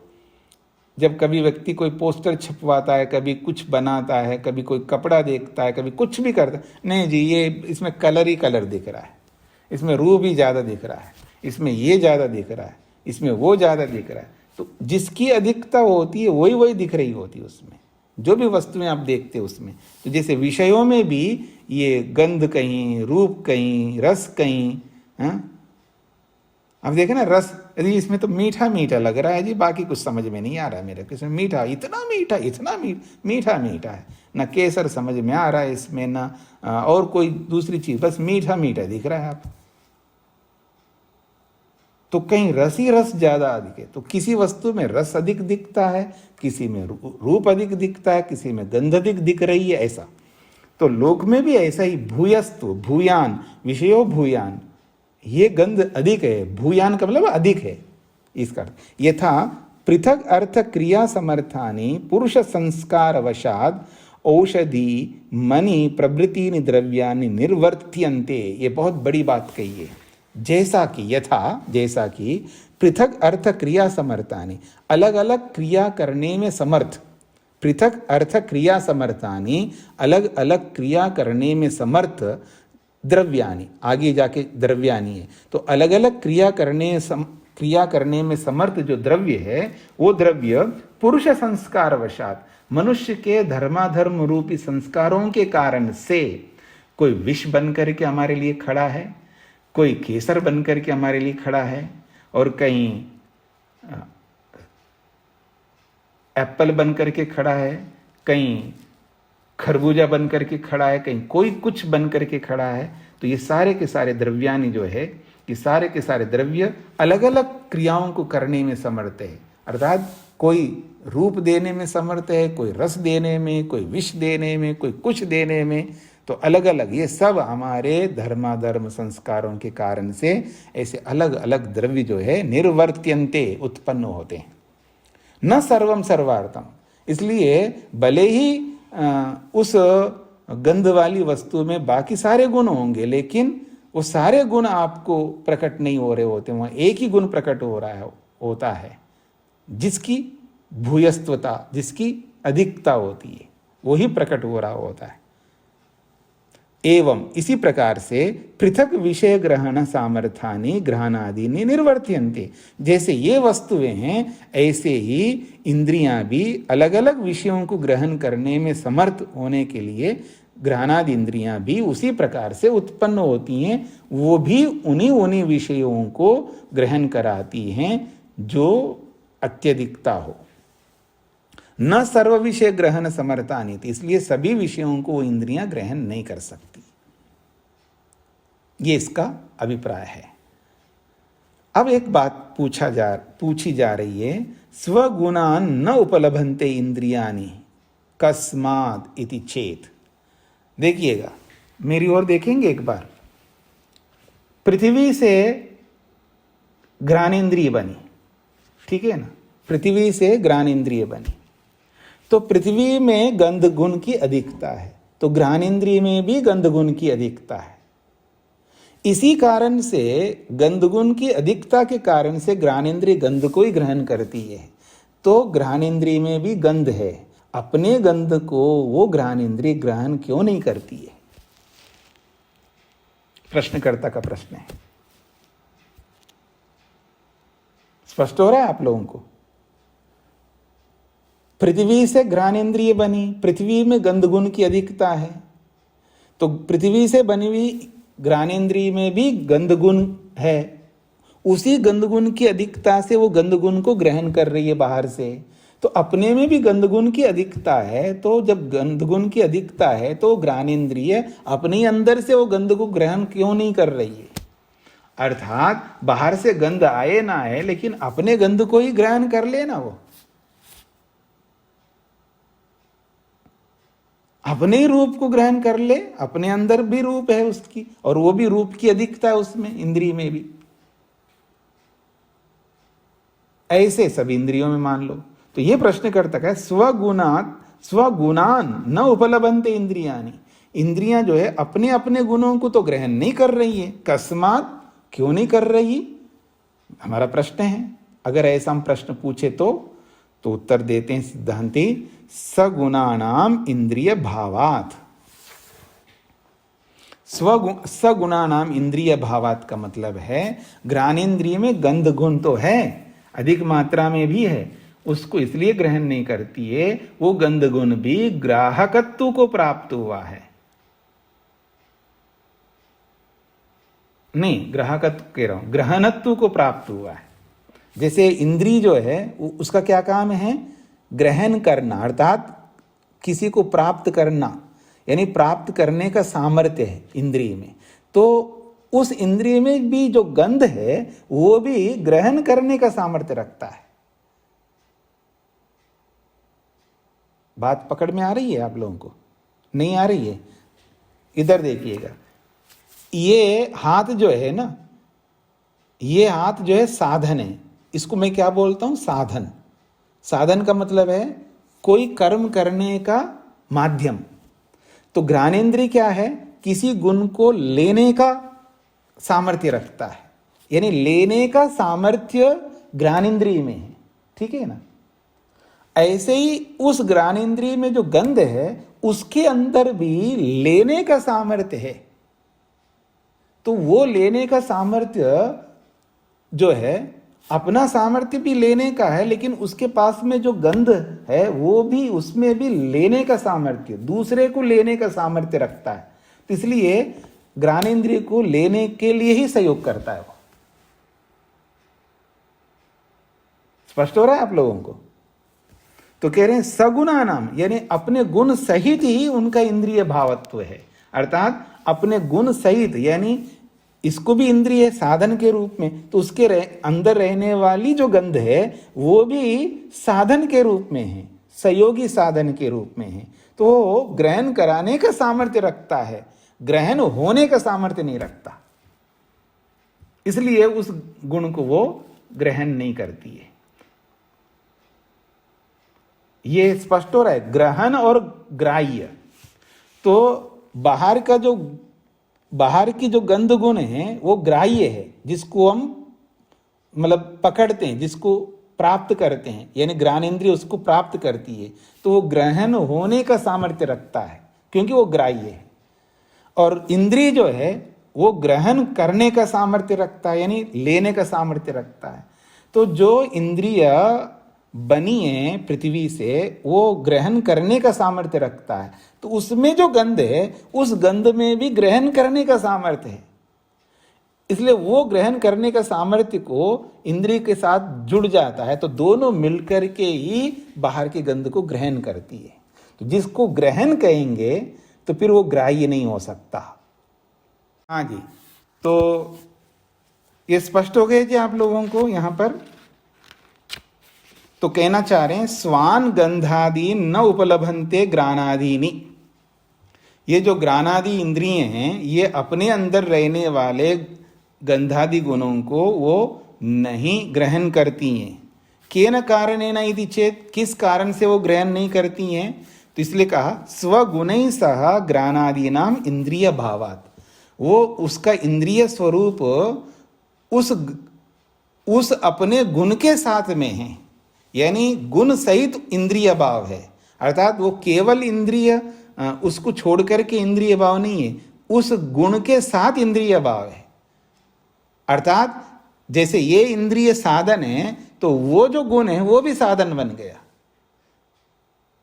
जब कभी व्यक्ति कोई पोस्टर छपवाता है, कभी कुछ बनाता है, कभी कोई कपड़ा देखता है, कभी कुछ भी करता है, नहीं जी ये इसमें कलर ही कलर दिख रहा है, इसमें रूप ही ज़्यादा दिख रहा है, इसमें ये ज़्यादा दिख रहा है, इसमें वो ज़्यादा दिख रहा है। तो जिसकी अधिकता होती है वही वही दिख रही होती है उसमें, जो भी वस्तुएं आप देखते हैं उसमें। तो जैसे विषयों में भी ये गंध कहीं, रूप कहीं, रस कहीं, हाँ? अब देखें ना रस, यदि इसमें तो मीठा मीठा लग रहा है जी, बाकी कुछ समझ में नहीं आ रहा है मेरे को, इसमें मीठा, इतना मीठा, इतना मीठा मीठा है, ना केसर समझ में आ रहा है इसमें, ना और कोई दूसरी चीज, बस मीठा मीठा दिख रहा है आप। तो कहीं रस ही रस ज्यादा अधिक है, तो किसी वस्तु में रस अधिक दिखता है, किसी में रूप अधिक दिखता है, किसी में गंध अधिक दिख रही है, ऐसा। तो लोक में भी ऐसा ही भूयस्तु, भूयान, विषयो भूयान, ये गंध अधिक है, भूयान का मतलब अधिक है इसका। यथा पृथक अर्थ क्रिया समर्थानि पुरुष संस्कार वशाद औषधि मणि प्रभृति द्रव्यानि निर्वर्त्यन्ते, ये बहुत बड़ी बात कही है। जैसा कि, यथा जैसा कि पृथक अर्थ क्रिया समर्थानि, अलग अलग क्रिया करने में समर्थ, पृथक अर्थ क्रिया समर्थानि, अलग अलग क्रिया करने में समर्थ, द्रव्यानि, आगे जाके द्रव्यानि है, तो अलग अलग क्रिया करने में समर्थ जो द्रव्य है, वो द्रव्य पुरुष संस्कार वशात, मनुष्य के धर्माधर्म रूपी संस्कारों के कारण से, कोई विष बन करके हमारे लिए खड़ा है, कोई केसर बन करके हमारे लिए खड़ा है, और कहीं एप्पल बन करके खड़ा है, कहीं खरबूजा बन करके खड़ा है, कहीं कोई कुछ बन करके खड़ा है। तो ये सारे के सारे द्रव्यानि जो है, ये सारे के सारे द्रव्य अलग अलग क्रियाओं को करने में समर्थ है, अर्थात कोई रूप देने में समर्थ है, कोई रस देने में, कोई विष देने में, कोई कुछ देने में। तो अलग अलग ये सब हमारे धर्माधर्म संस्कारों के कारण से ऐसे अलग अलग द्रव्य जो है निर्वर्त्यन्ते, उत्पन्न होते हैं। न सर्वम सर्वार्थम, इसलिए भले ही उस गंध वाली वस्तु में बाकी सारे गुण होंगे, लेकिन वो सारे गुण आपको प्रकट नहीं हो रहे होते, वहाँ एक ही गुण प्रकट हो रहा होता है, जिसकी भूयस्तवता, जिसकी अधिकता होती है, वही प्रकट हो रहा होता है। एवं इसी प्रकार से पृथक विषय ग्रहण सामर्थ्यानि ग्रहणादीनि निर्वर्त्यन्ते, जैसे ये वस्तुएं हैं ऐसे ही इंद्रियां भी अलग अलग विषयों को ग्रहण करने में समर्थ होने के लिए ग्रहणादि इंद्रियां भी उसी प्रकार से उत्पन्न होती हैं, वो भी उन्हीं विषयों को ग्रहण कराती हैं जो अत्यधिकता हो। न सर्व विषय ग्रहण समर्थानि, इसलिए सभी विषयों को वो इंद्रियां ग्रहण नहीं कर सकती, ये इसका अभिप्राय है। अब एक बात पूछी जा रही है, स्वगुणान न उपलभन्ते इंद्रियानि कस्मात् इति चेत। देखिएगा, मेरी ओर देखेंगे एक बार। पृथ्वी से घ्राणेन्द्रिय बनी, ठीक है ना, पृथ्वी से घ्राणेन्द्रिय बनी, तो पृथ्वी में गंध गुण की अधिकता है, तो घ्राणेन्द्रिय में भी गंध गुण की अधिकता है। इसी कारण से गंधगुण की अधिकता के कारण से घ्राणेन्द्रिय गंध को ही ग्रहण करती है। तो घ्राणेन्द्रिय में भी गंध है, अपने गंध को वो घ्राणेन्द्रिय ग्रहण क्यों नहीं करती है? प्रश्नकर्ता का प्रश्न है। स्पष्ट हो रहा है आप लोगों को? पृथ्वी से घ्राणेन्द्रिय बनी, पृथ्वी में गंधगुण की अधिकता है, तो पृथ्वी से बनी हुई घ्राणेन्द्रिय में भी गंधगुण है। उसी गंधगुण की अधिकता से वो गंधगुण को ग्रहण कर रही है बाहर से। तो अपने में भी गंधगुण की अधिकता है, तो जब गंधगुण की अधिकता है तो घ्राणेन्द्रिय अपने अंदर से वो गंध को ग्रहण क्यों नहीं कर रही है? अर्थात बाहर से गंध आए ना आए, लेकिन अपने गंध को ही ग्रहण कर ले ना, वो अपने ही रूप को ग्रहण कर ले। अपने अंदर भी रूप है उसकी, और वो भी रूप की अधिकता है उसमें, इंद्रिय में भी। ऐसे सब इंद्रियों में मान लो। तो ये प्रश्न करता है, स्वगुणात स्वगुणान न उपलभन्ते इंद्रियानि। इंद्रियां जो है अपने अपने गुणों को तो ग्रहण नहीं कर रही है, कस्मात, क्यों नहीं कर रही? हमारा प्रश्न है। अगर ऐसा हम प्रश्न पूछे तो उत्तर देते हैं सिद्धांती, सगुणानाम इंद्रिय भावात। सगुणानाम इंद्रिय भावात का मतलब है घ्राणेन्द्रिय में गंध गुण तो है, अधिक मात्रा में भी है, उसको इसलिए ग्रहण नहीं करती है, वो गंध गुण भी ग्राहकत्व को प्राप्त हुआ है। नहीं, ग्राहकत्व कह रहा हूं, ग्रहणत्व को प्राप्त हुआ है। जैसे इंद्रिय जो है उसका क्या काम है? ग्रहण करना, अर्थात किसी को प्राप्त करना, यानी प्राप्त करने का सामर्थ्य है इंद्रिय में। तो उस इंद्रिय में भी जो गंध है वो भी ग्रहण करने का सामर्थ्य रखता है। बात पकड़ में आ रही है आप लोगों को? नहीं आ रही है? इधर देखिएगा, ये हाथ जो है ना, ये हाथ जो है साधन है। इसको मैं क्या बोलता हूं? साधन। साधन का मतलब है कोई कर्म करने का माध्यम। तो घ्राणेन्द्रिय क्या है? किसी गुण को लेने का सामर्थ्य रखता है, यानी लेने का सामर्थ्य घ्राणेन्द्रिय में है। ठीक है ना? ऐसे ही उस घ्राणेन्द्रिय में जो गंध है उसके अंदर भी लेने का सामर्थ्य है। तो वो लेने का सामर्थ्य जो है, अपना सामर्थ्य भी लेने का है, लेकिन उसके पास में जो गंध है वो भी, उसमें भी लेने का सामर्थ्य, दूसरे को लेने का सामर्थ्य रखता है। तो इसलिए घ्राणेन्द्रिय को लेने के लिए ही सहयोग करता है वो। स्पष्ट हो रहा है आप लोगों को? तो कह रहे हैं सगुणा नाम, यानी अपने गुण सहित ही उनका इंद्रिय भावत्व है। अर्थात अपने गुण सहित, यानी इसको भी इंद्रिय साधन के रूप में, तो उसके अंदर रहने वाली जो गंध है वो भी साधन के रूप में है, सहयोगी साधन के रूप में है। तो वो ग्रहण कराने का सामर्थ्य रखता है, ग्रहण होने का सामर्थ्य नहीं रखता, इसलिए उस गुण को वो ग्रहण नहीं करती है। ये स्पष्ट हो रहा है? ग्रहण और ग्राह्य, तो बाहर की जो गंध गुण है वो ग्राह्य है, जिसको हम मतलब पकड़ते हैं, जिसको प्राप्त करते हैं, यानी घ्राणेन्द्रिय उसको प्राप्त करती है। तो वो ग्रहण होने का सामर्थ्य रखता है क्योंकि वो ग्राह्य है। और इंद्रिय जो है वो ग्रहण करने का सामर्थ्य रखता है, यानी लेने का सामर्थ्य रखता है। तो जो इंद्रिय बनी है पृथ्वी से वो ग्रहण करने का सामर्थ्य रखता है। तो उसमें जो गंध है उस गंध में भी ग्रहण करने का सामर्थ्य है, इसलिए वो ग्रहण करने का सामर्थ्य को इंद्रिय के साथ जुड़ जाता है। तो दोनों मिलकर के ही बाहर के गंध को ग्रहण करती है। तो जिसको ग्रहण कहेंगे तो फिर वो ग्राह्य नहीं हो सकता। हाँ जी, तो ये स्पष्ट हो गए जी आप लोगों को यहां पर? तो कहना चाह रहे हैं स्वान गंधादि न उपलभन्ते ग्राणादीनि। ये जो ग्राणादि इंद्रिय हैं ये अपने अंदर रहने वाले गंधादि गुणों को वो नहीं ग्रहण करती हैं। केन कारणेन इति चेत, किस कारण से वो ग्रहण नहीं करती हैं? तो इसलिए कहा स्वगुणैः सह ग्राणादीनाम इंद्रिय भावात्। वो उसका इंद्रिय स्वरूप उस अपने गुण के साथ में है, यानी गुण सहित इंद्रिय भाव है। अर्थात वो केवल इंद्रिय उसको छोड़ करके इंद्रिय भाव नहीं है, उस गुण के साथ इंद्रिय भाव है। अर्थात जैसे ये इंद्रिय साधन है तो वो जो गुण है वो भी साधन बन गया।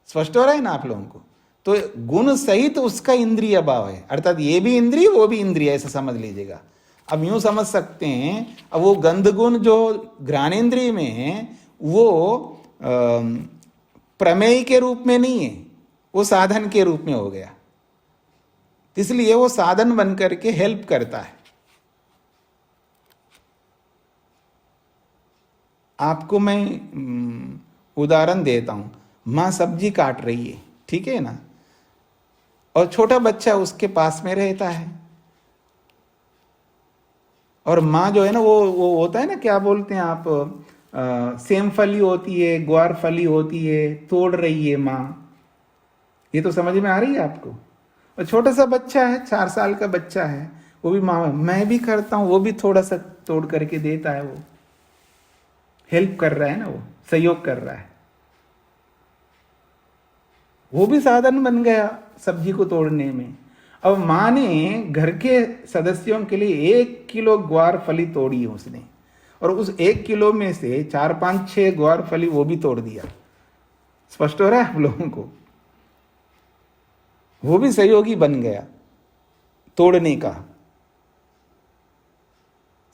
स्पष्ट हो रहा है ना आप लोगों को? तो गुण सहित उसका इंद्रिय भाव है, अर्थात ये भी इंद्रिय वो भी इंद्रिय, ऐसा समझ लीजिएगा। अब यूं समझ सकते हैं, अब वो गंध गुण जो घ्राणेन्द्रिय में है वो प्रमेय के रूप में नहीं है, वो साधन के रूप में हो गया, इसलिए वो साधन बन करके हेल्प करता है। आपको मैं उदाहरण देता हूं। माँ सब्जी काट रही है, ठीक है ना, और छोटा बच्चा उसके पास में रहता है, और माँ जो है ना वो होता है ना, क्या बोलते हैं आप, सेम फली होती है, ग्वार फली होती है, तोड़ रही है माँ। ये तो समझ में आ रही है आपको? और छोटा सा बच्चा है, 4 साल का बच्चा है, वो भी माँ, मैं भी करता हूँ, वो भी थोड़ा सा तोड़ करके देता है, वो हेल्प कर रहा है ना, वो सहयोग कर रहा है, वो भी साधन बन गया सब्जी को तोड़ने में। अब माँ ने घर के सदस्यों के लिए 1 किलो ग्वार फली तोड़ी उसने, और उस 1 किलो में से 4, 5, 6 ग्वार फली वो भी तोड़ दिया। स्पष्ट हो रहा है आप लोगों को? वो भी सहयोगी बन गया तोड़ने का।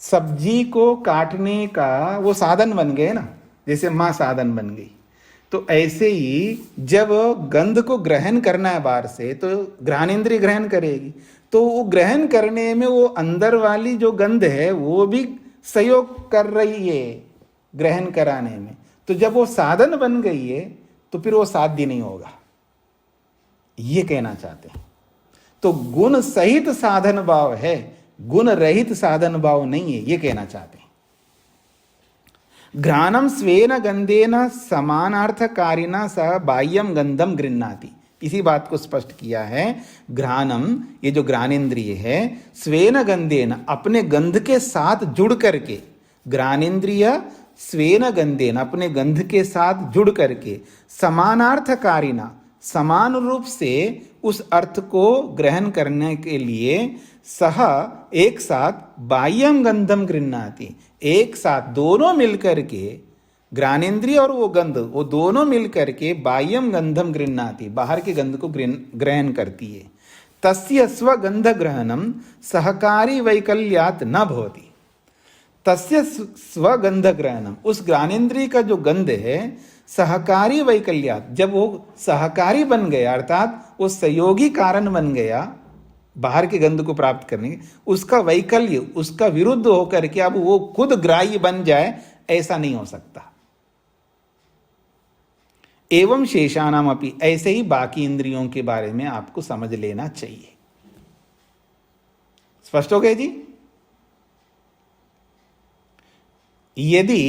सब्जी को काटने का वो साधन बन गए ना, जैसे माँ साधन बन गई। तो ऐसे ही जब गंध को ग्रहण करना है बाहर से, तो घ्राणेन्द्रिय ग्रहण करेगी, तो वो ग्रहण करने में वो अंदर वाली जो गंध है वो भी सहयोग कर रही है ग्रहण कराने में। तो जब वो साधन बन गई है तो फिर वो साध्य नहीं होगा, ये कहना चाहते हैं। तो गुण सहित साधन भाव है, गुण रहित साधन भाव नहीं है, ये कहना चाहते हैं। घ्राणम स्वेन गंधेन समानार्थकारिणा सह बाह्यम गंधम गृह्णाति, इसी बात को स्पष्ट किया है। घ्राणम, ये जो घ्राणेन्द्रिय है, स्वेन गंधेन, अपने गंध के साथ जुड़ करके, घ्राणेन्द्रिय स्वेन गंधेन, अपने गंध के साथ जुड़ करके, समानार्थकारिणा, समान रूप से उस अर्थ को ग्रहण करने के लिए, सह, एक साथ, बाह्यम गंधम गृह्णाति, एक साथ दोनों मिलकर के, घ्राणेन्द्रिय और वो गंध, वो दोनों मिलकर के बाह्यम गंधम गृह्णाति, बाहर के गंध को ग्रहण करती है। तस्य स्वगंध ग्रहणम सहकारी वैकल्यात न भवति, तस्य स्वगंध ग्रहणम, उस घ्राणेन्द्रिय का जो गंध है, सहकारी वैकल्यात, जब वो सहकारी बन गया, अर्थात वो सहयोगी कारण बन गया बाहर के गंध को प्राप्त करने के, उसका वैकल्य, उसका विरुद्ध होकर के अब वो खुद ग्राह्य बन जाए, ऐसा नहीं हो सकता। एवं शेषानाम अपि, ऐसे ही बाकी इंद्रियों के बारे में आपको समझ लेना चाहिए। स्पष्ट हो गए जी? यदि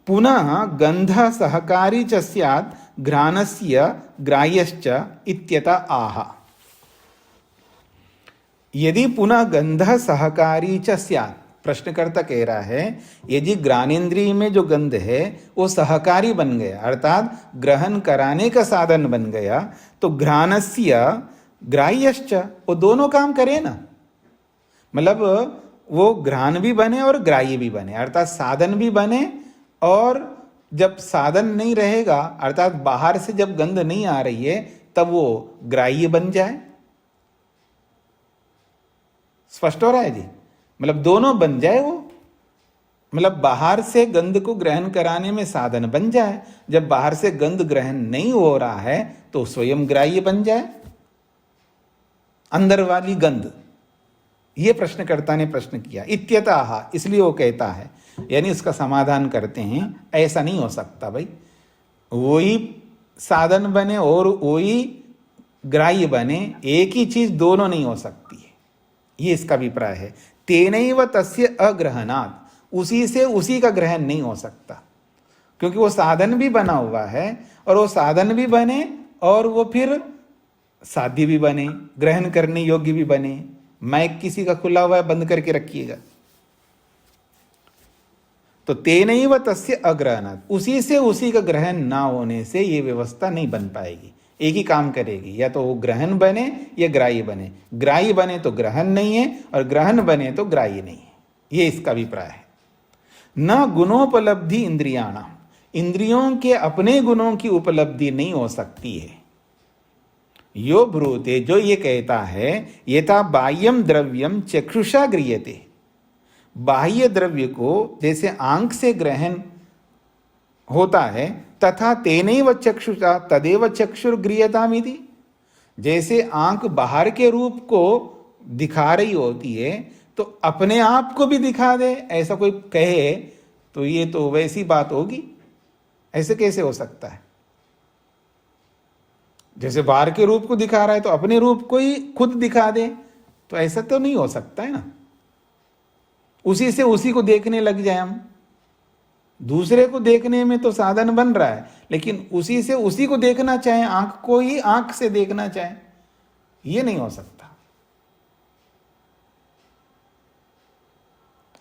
पुनः गंध सहकारी च स्यात् घ्राणस्य ग्राह्यश्च इत्यतः आह, यदि पुनः गंध सहकारी च स्यात्, प्रश्नकर्ता कह रहा है यदि घ्राणेन्द्रिय में जो गंध है वो सहकारी बन गया, अर्थात ग्रहण कराने का साधन बन गया, तो घ्राणस्य ग्राह्यश्च, वो दोनों काम करे ना, मतलब वो घ्राण भी बने और ग्राह्य भी बने, अर्थात साधन भी बने, और जब साधन नहीं रहेगा, अर्थात बाहर से जब गंध नहीं आ रही है, तब वो ग्राह्य बन जाए। स्पष्ट हो रहा है जी? मतलब दोनों बन जाए वो, मतलब बाहर से गंध को ग्रहण कराने में साधन बन जाए, जब बाहर से गंध ग्रहण नहीं हो रहा है तो स्वयं ग्राह्य बन जाए अंदर वाली गंध। ये प्रश्नकर्ता ने प्रश्न किया। इत्यतः, इसलिए वो कहता है, यानी उसका समाधान करते हैं, ऐसा नहीं हो सकता भाई, वही साधन बने और वही ग्राह्य बने, एक ही चीज दोनों नहीं हो सकती है, ये इसका अभिप्राय है। तेनैव तस्य अग्रहणात्, उसी से उसी का ग्रहण नहीं हो सकता, क्योंकि वो साधन भी बना हुआ है, और वो साधन भी बने और वो फिर साध्य भी बने, ग्रहण करने योग्य भी बने, माइक किसी का खुला हुआ है, बंद करके रखिएगा। तो तेनैव तस्य अग्रहणात्, उसी से उसी का ग्रहण ना होने से ये व्यवस्था नहीं बन पाएगी। एक ही काम करेगी, या तो वो ग्रहण बने या ग्राह्य बने। ग्राह्य बने तो ग्रहण नहीं है, और ग्रहण बने तो ग्राह्य नहीं है। ये इसका अभिप्राय है। न गुणोपलब्धि इंद्रियाणाम, इंद्रियों के अपने गुणों की उपलब्धि नहीं हो सकती है। यो ब्रूते, जो ये कहता है, यथा बाह्यम द्रव्यम चक्षुषा गृह्यते, बाह्य द्रव्य को जैसे आंख से ग्रहण होता है, तथा तेनैव चक्षुषा तदेव चक्षुर्गृह्यतामिति, जैसे आंख बाहर के रूप को दिखा रही होती है तो अपने आप को भी दिखा दे, ऐसा कोई कहे तो ये तो वैसी बात होगी। ऐसे कैसे हो सकता है? जैसे बाहर के रूप को दिखा रहा है तो अपने रूप को ही खुद दिखा दे, तो ऐसा तो नहीं हो सकता है ना। उसी से उसी को देखने लग जाए हम। दूसरे को देखने में तो साधन बन रहा है, लेकिन उसी से उसी को देखना चाहे, आंख को ही आंख से देखना चाहे, ये नहीं हो सकता।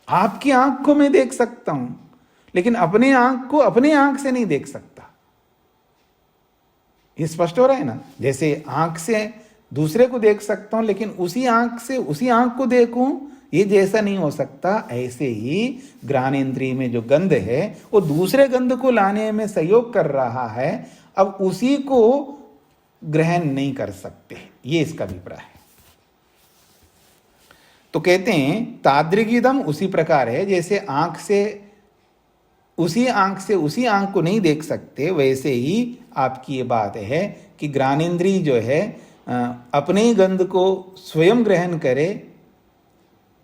आपकी आंख को मैं देख सकता हूं, लेकिन अपने आंख को अपने आंख से नहीं देख सकता। ये स्पष्ट हो रहा है ना। जैसे आंख से दूसरे को देख सकता हूं, लेकिन उसी आंख से उसी आंख को देखूं, ये जैसा नहीं हो सकता। ऐसे ही घ्राणेन्द्रिय में जो गंध है वो दूसरे गंध को लाने में सहयोग कर रहा है, अब उसी को ग्रहण नहीं कर सकते। ये इसका अभिप्राय है। तो कहते हैं तादृगिदम उसी प्रकार है, जैसे आंख से उसी आंख को नहीं देख सकते, वैसे ही आपकी ये बात है कि घ्राणेन्द्रिय जो है अपने ही गंध को स्वयं ग्रहण करे,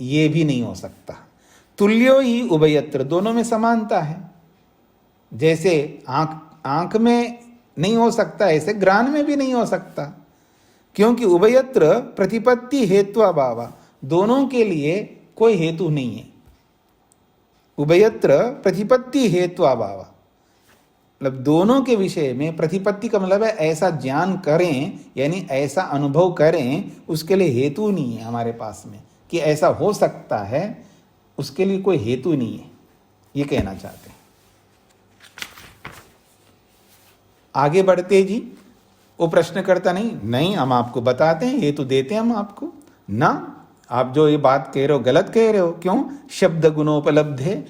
ये भी नहीं हो सकता। तुल्यो ही उभयत्र, दोनों में समानता है। जैसे आंख में नहीं हो सकता, ऐसे घ्राण में भी नहीं हो सकता, क्योंकि उभयत्र प्रतिपत्ति हेत्वाभाव, दोनों के लिए कोई हेतु नहीं है। उभयत्र प्रतिपत्ति हेत्वाभाव, मतलब दोनों के विषय में प्रतिपत्ति का मतलब है ऐसा ज्ञान करें, यानी ऐसा अनुभव करें, उसके लिए हेतु नहीं है हमारे पास में कि ऐसा हो सकता है, उसके लिए कोई हेतु नहीं है, ये कहना चाहते हैं। आगे बढ़ते जी, वो प्रश्न करता नहीं, हम आपको बताते हैं, हेतु देते हैं हम आपको ना। आप जो ये बात कह रहे हो गलत कह रहे हो। क्यों? शब्द गुणोपलब्ध है,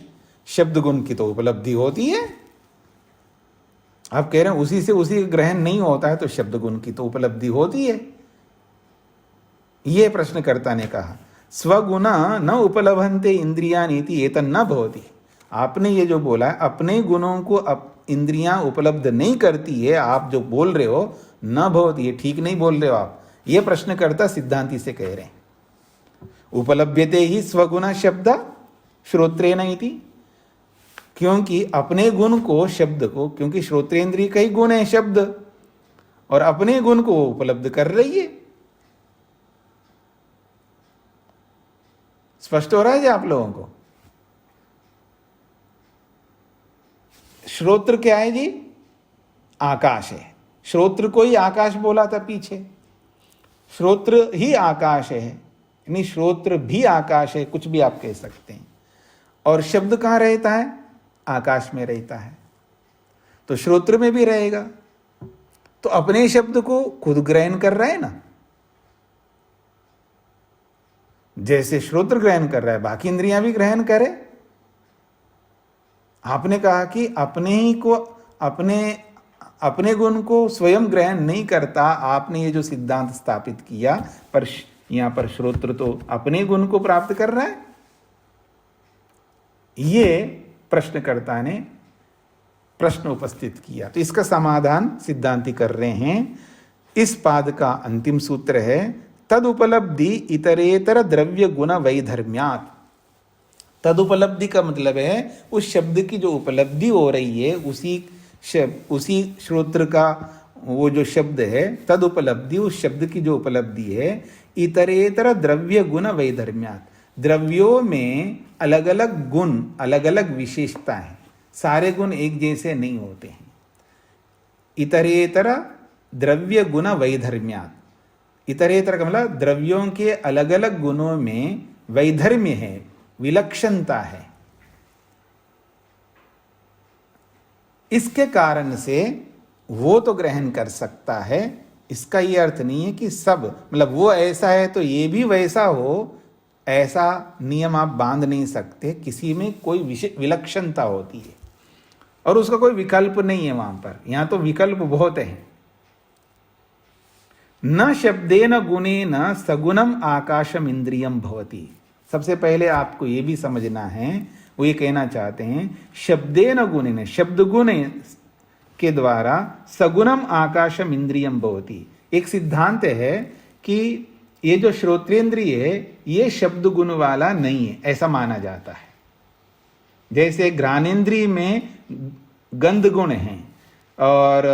शब्द गुण की तो उपलब्धि होती है। आप कह रहे हैं उसी से उसी ग्रहण नहीं होता है, तो शब्द गुण की तो उपलब्धि होती है। ये प्रश्नकर्ता ने कहा स्वगुणा न उपलभन्ते इंद्रियानीति एतन्न भवति। आपने ये जो बोला है अपने गुणों को इंद्रियां उपलब्ध नहीं करती है, आप जो बोल रहे हो न भवति, ये ठीक नहीं बोल रहे हो आप। ये प्रश्नकर्ता सिद्धांति से कह रहे हैं। उपलभ्यते ही स्वगुण शब्द श्रोत्रेण इति, क्योंकि अपने गुण को शब्द को, क्योंकि श्रोत्रेंद्रिय का ही गुण है शब्द, और अपने गुण को उपलब्ध कर रही है। स्पष्ट हो रहा है जी आप लोगों को? श्रोत्र क्या है जी? आकाश है। श्रोत्र को ही आकाश बोला था पीछे। श्रोत्र ही आकाश है, यानी श्रोत्र भी आकाश है, कुछ भी आप कह सकते हैं। और शब्द कहाँ रहता है? आकाश में रहता है, तो श्रोत्र में भी रहेगा। तो अपने शब्द को खुद ग्रहण कर रहा है ना, जैसे श्रोत्र ग्रहण कर रहा है, बाकी इंद्रियां भी ग्रहण करे। आपने कहा कि अपने ही को अपने गुण को स्वयं ग्रहण नहीं करता, आपने ये जो सिद्धांत स्थापित किया, पर यहां पर श्रोत्र तो अपने गुण को प्राप्त कर रहा है। ये प्रश्नकर्ता ने प्रश्न उपस्थित किया, तो इसका समाधान सिद्धांति कर रहे हैं। इस पाद का अंतिम सूत्र है तदुपलब्धि इतरेतर द्रव्य गुण वैधर्म्यात्। तदुपलब्धि का मतलब है उस शब्द की जो उपलब्धि हो रही है, उसी श्रोत्र का वो जो शब्द है, तदुपलब्धि, उस शब्द की जो उपलब्धि है, इतरेतर द्रव्य गुण वैधर्म्यात्, द्रव्यों में अलग अलग गुण, अलग अलग विशेषता है, सारे गुण एक जैसे नहीं होते हैं। इतरेतर द्रव्य गुण वैधर्म्यात्, इतरेतर का मतलब द्रव्यों के अलग अलग गुणों में वैधर्म्य है, विलक्षणता है। इसके कारण से वो तो ग्रहण कर सकता है, इसका ये अर्थ नहीं है कि सब, मतलब वो ऐसा है तो ये भी वैसा हो, ऐसा नियम आप बांध नहीं सकते। किसी में कोई विलक्षणता होती है और उसका कोई विकल्प नहीं है वहां पर। यहां तो विकल्प बहुत है। न शब्देन गुणेन सगुणम आकाशम इंद्रियम भवति। सबसे पहले आपको ये भी समझना है, वो ये कहना चाहते हैं शब्देन गुणेन, शब्द गुण के द्वारा सगुणम आकाशम इंद्रियम भवति। एक सिद्धांत है कि ये जो श्रोत्रेंद्रिय है ये शब्द गुण वाला नहीं है, ऐसा माना जाता है। जैसे घ्राणेन्द्रिय में गंध गुण है और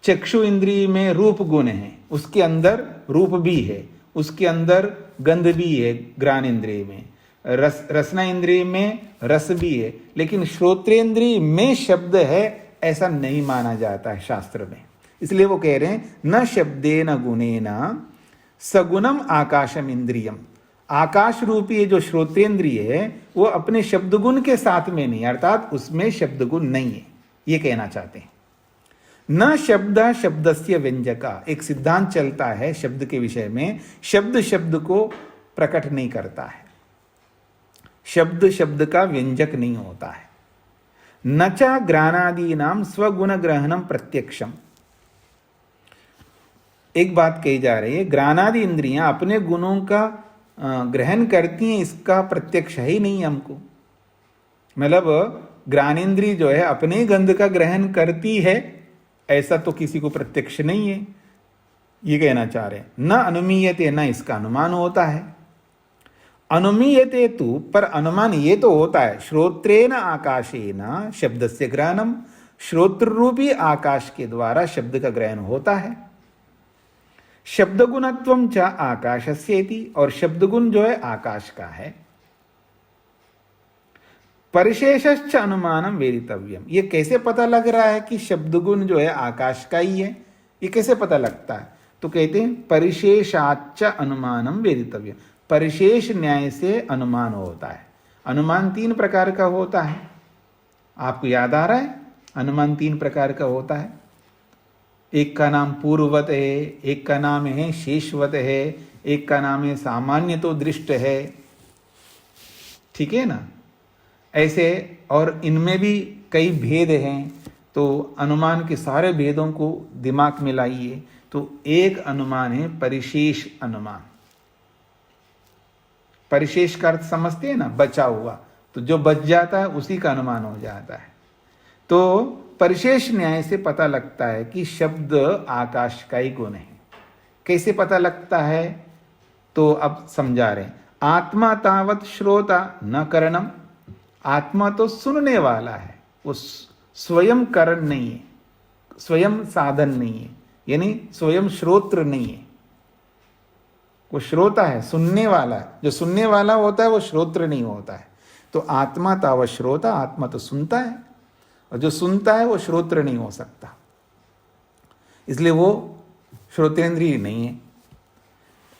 चक्षु इंद्रिय में रूप गुण है, उसके अंदर रूप भी है, उसके अंदर गंध भी है। घ्राणेन्द्रिय में रसना इंद्रिय में रस भी है, लेकिन श्रोत्रेंद्रिय में शब्द है ऐसा नहीं माना जाता है शास्त्र में। इसलिए वो कह रहे हैं न शब्देन गुणेन सगुणम आकाशम इंद्रियम। आकाश रूपी जो श्रोतेंद्रिय है वो अपने शब्द गुण के साथ में नहीं, अर्थात उसमें शब्द गुण नहीं है, ये कहना चाहते हैं। न शब्द शब्दस्य व्यंजका। एक सिद्धांत चलता है शब्द के विषय में, शब्द शब्द को प्रकट नहीं करता है, शब्द शब्द का व्यंजक नहीं होता है। न च ग्राणादीनाम स्वगुण ग्रहणम प्रत्यक्षम। एक बात कही जा रही है, ग्राणादि इंद्रियां अपने गुणों का ग्रहण करती हैं, इसका प्रत्यक्ष है ही नहीं हमको। मतलब ग्राणेन्द्रिय जो है अपने गंध का ग्रहण करती है, ऐसा तो किसी को प्रत्यक्ष नहीं है, ये कहना चाह रहे हैं। न अनुमीयते, न इसका अनुमान होता है। अनुमीयते तु, पर अनुमान ये तो होता है, श्रोत्रेण आकाशेन शब्दस्य ग्रहणम। श्रोत्र रूपी आकाश के द्वारा शब्द का ग्रहण होता है। शब्द गुणत्वम च आकाशस्येति, और शब्द गुण जो है आकाश का है। परिशेषश्च अनुमानम वेदितव्यम। ये कैसे पता लग रहा है कि शब्द गुण जो है आकाश का ही है, ये कैसे पता लगता है? तो कहते हैं परिशेषाच्च अनुमानम वेदितव्यम। परिशेष न्याय से अनुमान होता है। अनुमान 3 प्रकार का होता है, आपको याद आ रहा है? अनुमान 3 प्रकार का होता है। एक का नाम पूर्ववत है, एक का नाम है शेषवत है, एक का नाम है सामान्य तो दृष्ट है, ठीक है ना? ऐसे, और इनमें भी कई भेद हैं, तो अनुमान के सारे भेदों को दिमाग में लाइए। तो एक अनुमान है परिशेष अनुमान। परिशेष का अर्थ समझते हैं ना, बचा हुआ, तो जो बच जाता है उसी का अनुमान हो जाता है। तो परिशेष न्याय से पता लगता है कि शब्द आकाश का ही गुण है। कैसे पता लगता है? तो अब समझा रहे हैं। आत्मा तावत श्रोता न करणम। आत्मा तो सुनने वाला है, वो स्वयं करण नहीं है, स्वयं साधन नहीं है, यानी स्वयं श्रोत्र नहीं है। वो श्रोता है, सुनने वाला है। जो सुनने वाला होता है वो श्रोत्र नहीं होता है। तो आत्मा तावत श्रोता, आत्मा तो सुनता है, और जो सुनता है वो श्रोत्र नहीं हो सकता, इसलिए वो श्रोतेंद्रिय नहीं है।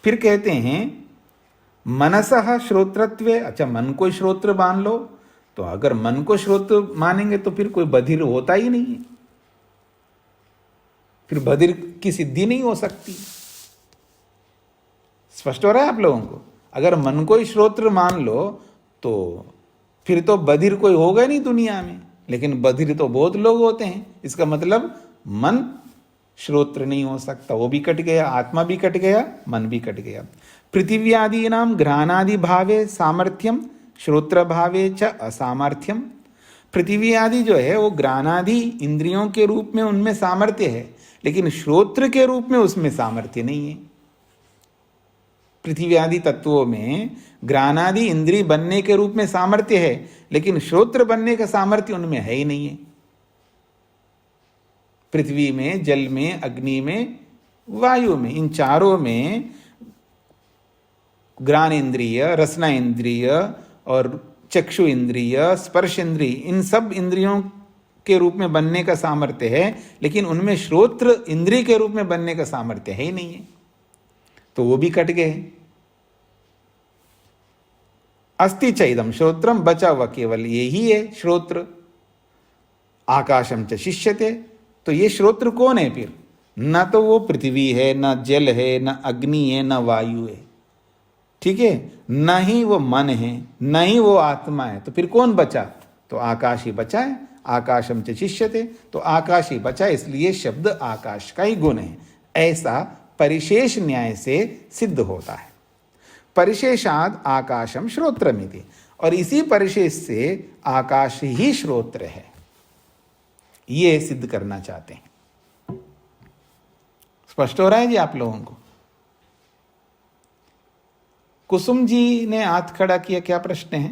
फिर कहते हैं मनसः श्रोत्रत्वे। अच्छा, मन को श्रोत्र मान लो, तो अगर मन को श्रोत्र मानेंगे तो फिर कोई बधिर होता ही नहीं है, फिर बधिर की सिद्धि नहीं हो सकती। स्पष्ट हो रहा है आप लोगों को? अगर मन को ही श्रोत्र मान लो तो फिर तो बधिर कोई होगा नहीं दुनिया में, लेकिन बधिर तो बहुत लोग होते हैं। इसका मतलब मन श्रोत्र नहीं हो सकता, वो भी कट गया, आत्मा भी कट गया, मन भी कट गया। पृथिव्यादीनां घ्राणादि भावे सामर्थ्यम, श्रोत्र भावे च असामर्थ्यम। पृथ्वी आदि जो है वो घ्राणादि इंद्रियों के रूप में उनमें सामर्थ्य है, लेकिन श्रोत्र के रूप में उसमें सामर्थ्य नहीं है। पृथ्वी आदि तत्वों में घ्राणादि इंद्रिय बनने के रूप में सामर्थ्य है, लेकिन श्रोत्र बनने का सामर्थ्य उनमें है ही नहीं है। पृथ्वी में, जल में, अग्नि में, वायु में, इन चारों में घ्राण इंद्रिय, रसना इंद्रिय और चक्षु इंद्रिय, स्पर्श इंद्रिय, इन सब इंद्रियों के रूप में बनने का सामर्थ्य है, लेकिन उनमें श्रोत्र इंद्रिय के रूप में बनने का सामर्थ्य है ही नहीं है, तो वो भी कट गए। अस्ति चैदम श्रोत्रम, बचा हुआ केवल ये ही है श्रोत्र। आकाशम च शिष्यते, तो ये श्रोत्र कौन है फिर? न तो वो पृथ्वी है, न जल है, न अग्नि है, न वायु है, ठीक है, न ही वो मन है, न ही वो आत्मा है, तो फिर कौन बचा? तो आकाश ही बचा है। आकाशम च शिष्यते, तो आकाश ही बचा, इसलिए शब्द आकाश का ही गुण है, ऐसा परिशेष न्याय से सिद्ध होता है। परिशेषाद आकाशम श्रोत्रमिति, और इसी परिशेष से आकाश ही श्रोत्र है, ये सिद्ध करना चाहते हैं। स्पष्ट हो रहा है जी आप लोगों को? कुसुम जी ने हाथ खड़ा किया, क्या प्रश्न है?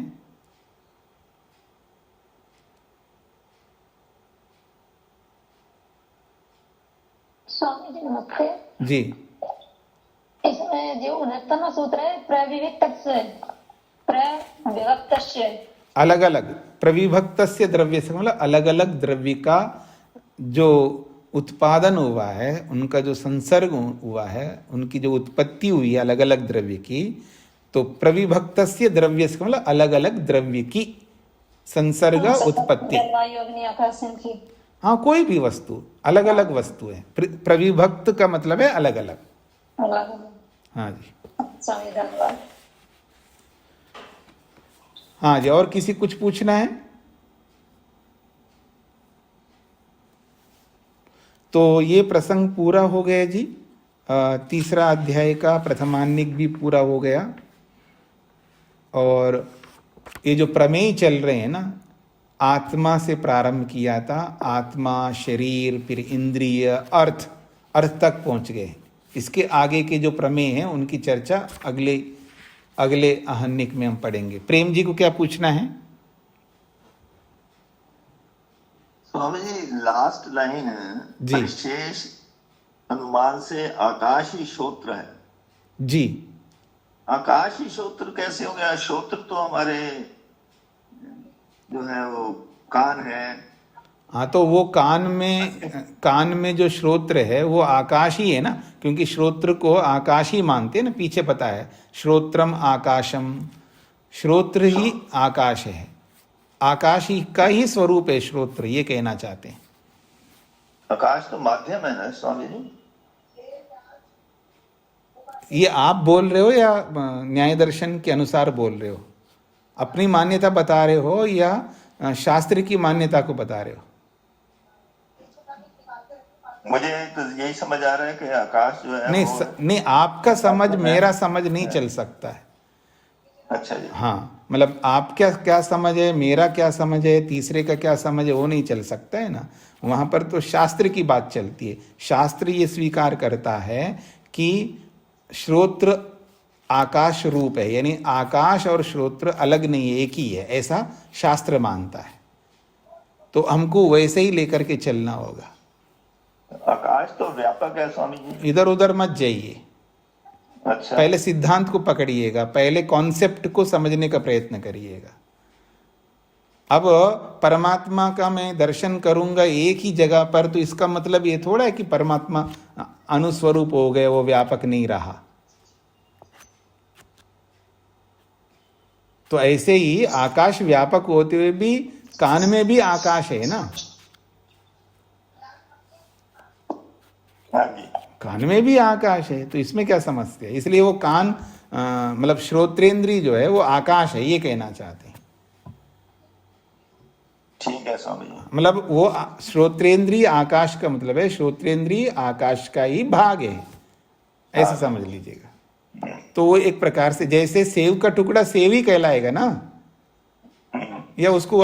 स्वामी जी नमस्ते जी। इसमें जो 69वां सूत्र है प्रविभक्तस्य, प्रविभक्तस्य, अलग अलग प्रविभक्तस्य द्रव्य से मतलब अलग अलग द्रव्य का जो उत्पादन हुआ है, उनका जो संसर्ग हुआ है, उनकी जो उत्पत्ति हुई है अलग अलग द्रव्य की, तो प्रविभक्तस्य द्रव्य से मतलब अलग अलग द्रव्य की संसर्ग उत्पत्ति। जलवायु अग्नि आकाश इनकी, हाँ, कोई भी वस्तु, अलग अलग वस्तु है। प्रविभक्त का मतलब है अलग अलग। हाँ जी, स्वामी धन्यवाद। हाँ जी, और किसी कुछ पूछना है? तो ये प्रसंग पूरा हो गया जी। तीसरा अध्याय का प्रथमान्निक भी पूरा हो गया, और ये जो प्रमेय चल रहे हैं ना, आत्मा से प्रारंभ किया था, आत्मा, शरीर, फिर इंद्रिय, अर्थ तक पहुंच गए। इसके आगे के जो प्रमेय हैं उनकी चर्चा अगले आहनिक में हम पढ़ेंगे। प्रेम जी को क्या पूछना है? स्वामी जी, लास्ट लाइन जी। विशेष अनुमान से आकाश ही श्रोत्र है जी। आकाश ही श्रोत्र कैसे हो गया? श्रोत्र तो हमारे जो है वो कान है। हाँ, तो वो कान में जो श्रोत्र है वो आकाश ही है ना, क्योंकि श्रोत्र को आकाश ही मानते हैं ना, पीछे पता है श्रोत्रम आकाशम, श्रोत्र ही आकाश है, आकाश ही का ही स्वरूप है श्रोत्र, ये कहना चाहते हैं। आकाश तो माध्यम है ना स्वामी जी? ये आप बोल रहे हो या न्याय दर्शन के अनुसार बोल रहे हो? अपनी मान्यता बता रहे हो या शास्त्र की मान्यता को बता रहे हो? मुझे तो यही समझ आ रहा है कि आकाश जो है नहीं, आपका समझ मेरा समझ नहीं चल सकता है। अच्छा जी। हाँ, मतलब आप क्या समझ है, मेरा क्या समझ है, तीसरे का क्या समझ है, वो नहीं चल सकता है ना। वहां पर तो शास्त्र की बात चलती है। शास्त्र ये स्वीकार करता है कि श्रोत्र आकाश रूप है, यानी आकाश और श्रोत्र अलग नहीं है, एक ही है, ऐसा शास्त्र मानता है। तो हमको वैसे ही लेकर के चलना होगा। आकाश तो व्यापक है स्वामी जी। इधर उधर मत जाइए। अच्छा। पहले सिद्धांत को पकड़िएगा, पहले कॉन्सेप्ट को समझने का प्रयत्न करिएगा। अब परमात्मा का मैं दर्शन करूंगा एक ही जगह पर, तो इसका मतलब ये थोड़ा है कि परमात्मा अनुस्वरूप हो गए, वो व्यापक नहीं रहा। तो ऐसे ही आकाश व्यापक होते हुए भी कान में भी आकाश है ना, कान में भी आकाश है, तो इसमें क्या समझते हैं? इसलिए वो कान मतलब श्रोत्रेंद्रिय जो है वो आकाश है, ये कहना चाहते हैं। ठीक है स्वामी जी। मतलब वो श्रोत्रेंद्रिय आकाश का मतलब है श्रोत्रेंद्रिय आकाश का ही भाग है, ऐसा समझ लीजिएगा। तो वो एक प्रकार से जैसे सेव का टुकड़ा सेव ही कहलाएगा ना, या उसको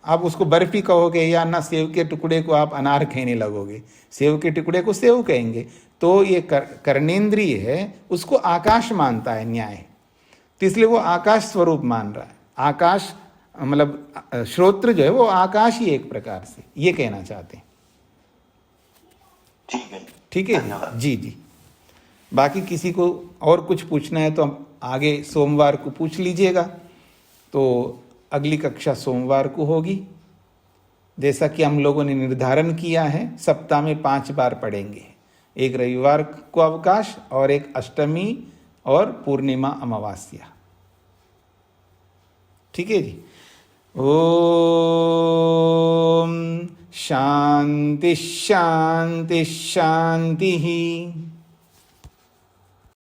आप उसको बर्फी कहोगे, या ना सेव के टुकड़े को आप अनार कहने लगोगे, सेव के टुकड़े को सेव कहेंगे। तो ये कर्णेंद्रिय है, उसको आकाश मानता है न्याय, तो इसलिए वो आकाश स्वरूप मान रहा है। आकाश मतलब श्रोत्र जो है वो आकाश ही एक प्रकार से, ये कहना चाहते हैं। ठीक है, ठीक है जी। जी, बाकी किसी को और कुछ पूछना है तो हम आगे सोमवार को पूछ लीजिएगा। तो अगली कक्षा सोमवार को होगी। जैसा कि हम लोगों ने निर्धारण किया है, सप्ताह में 5 बार पढ़ेंगे। एक रविवार को अवकाश और एक अष्टमी और पूर्णिमा अमावस्या। ठीक है जी। ओम शांति शांति शांति।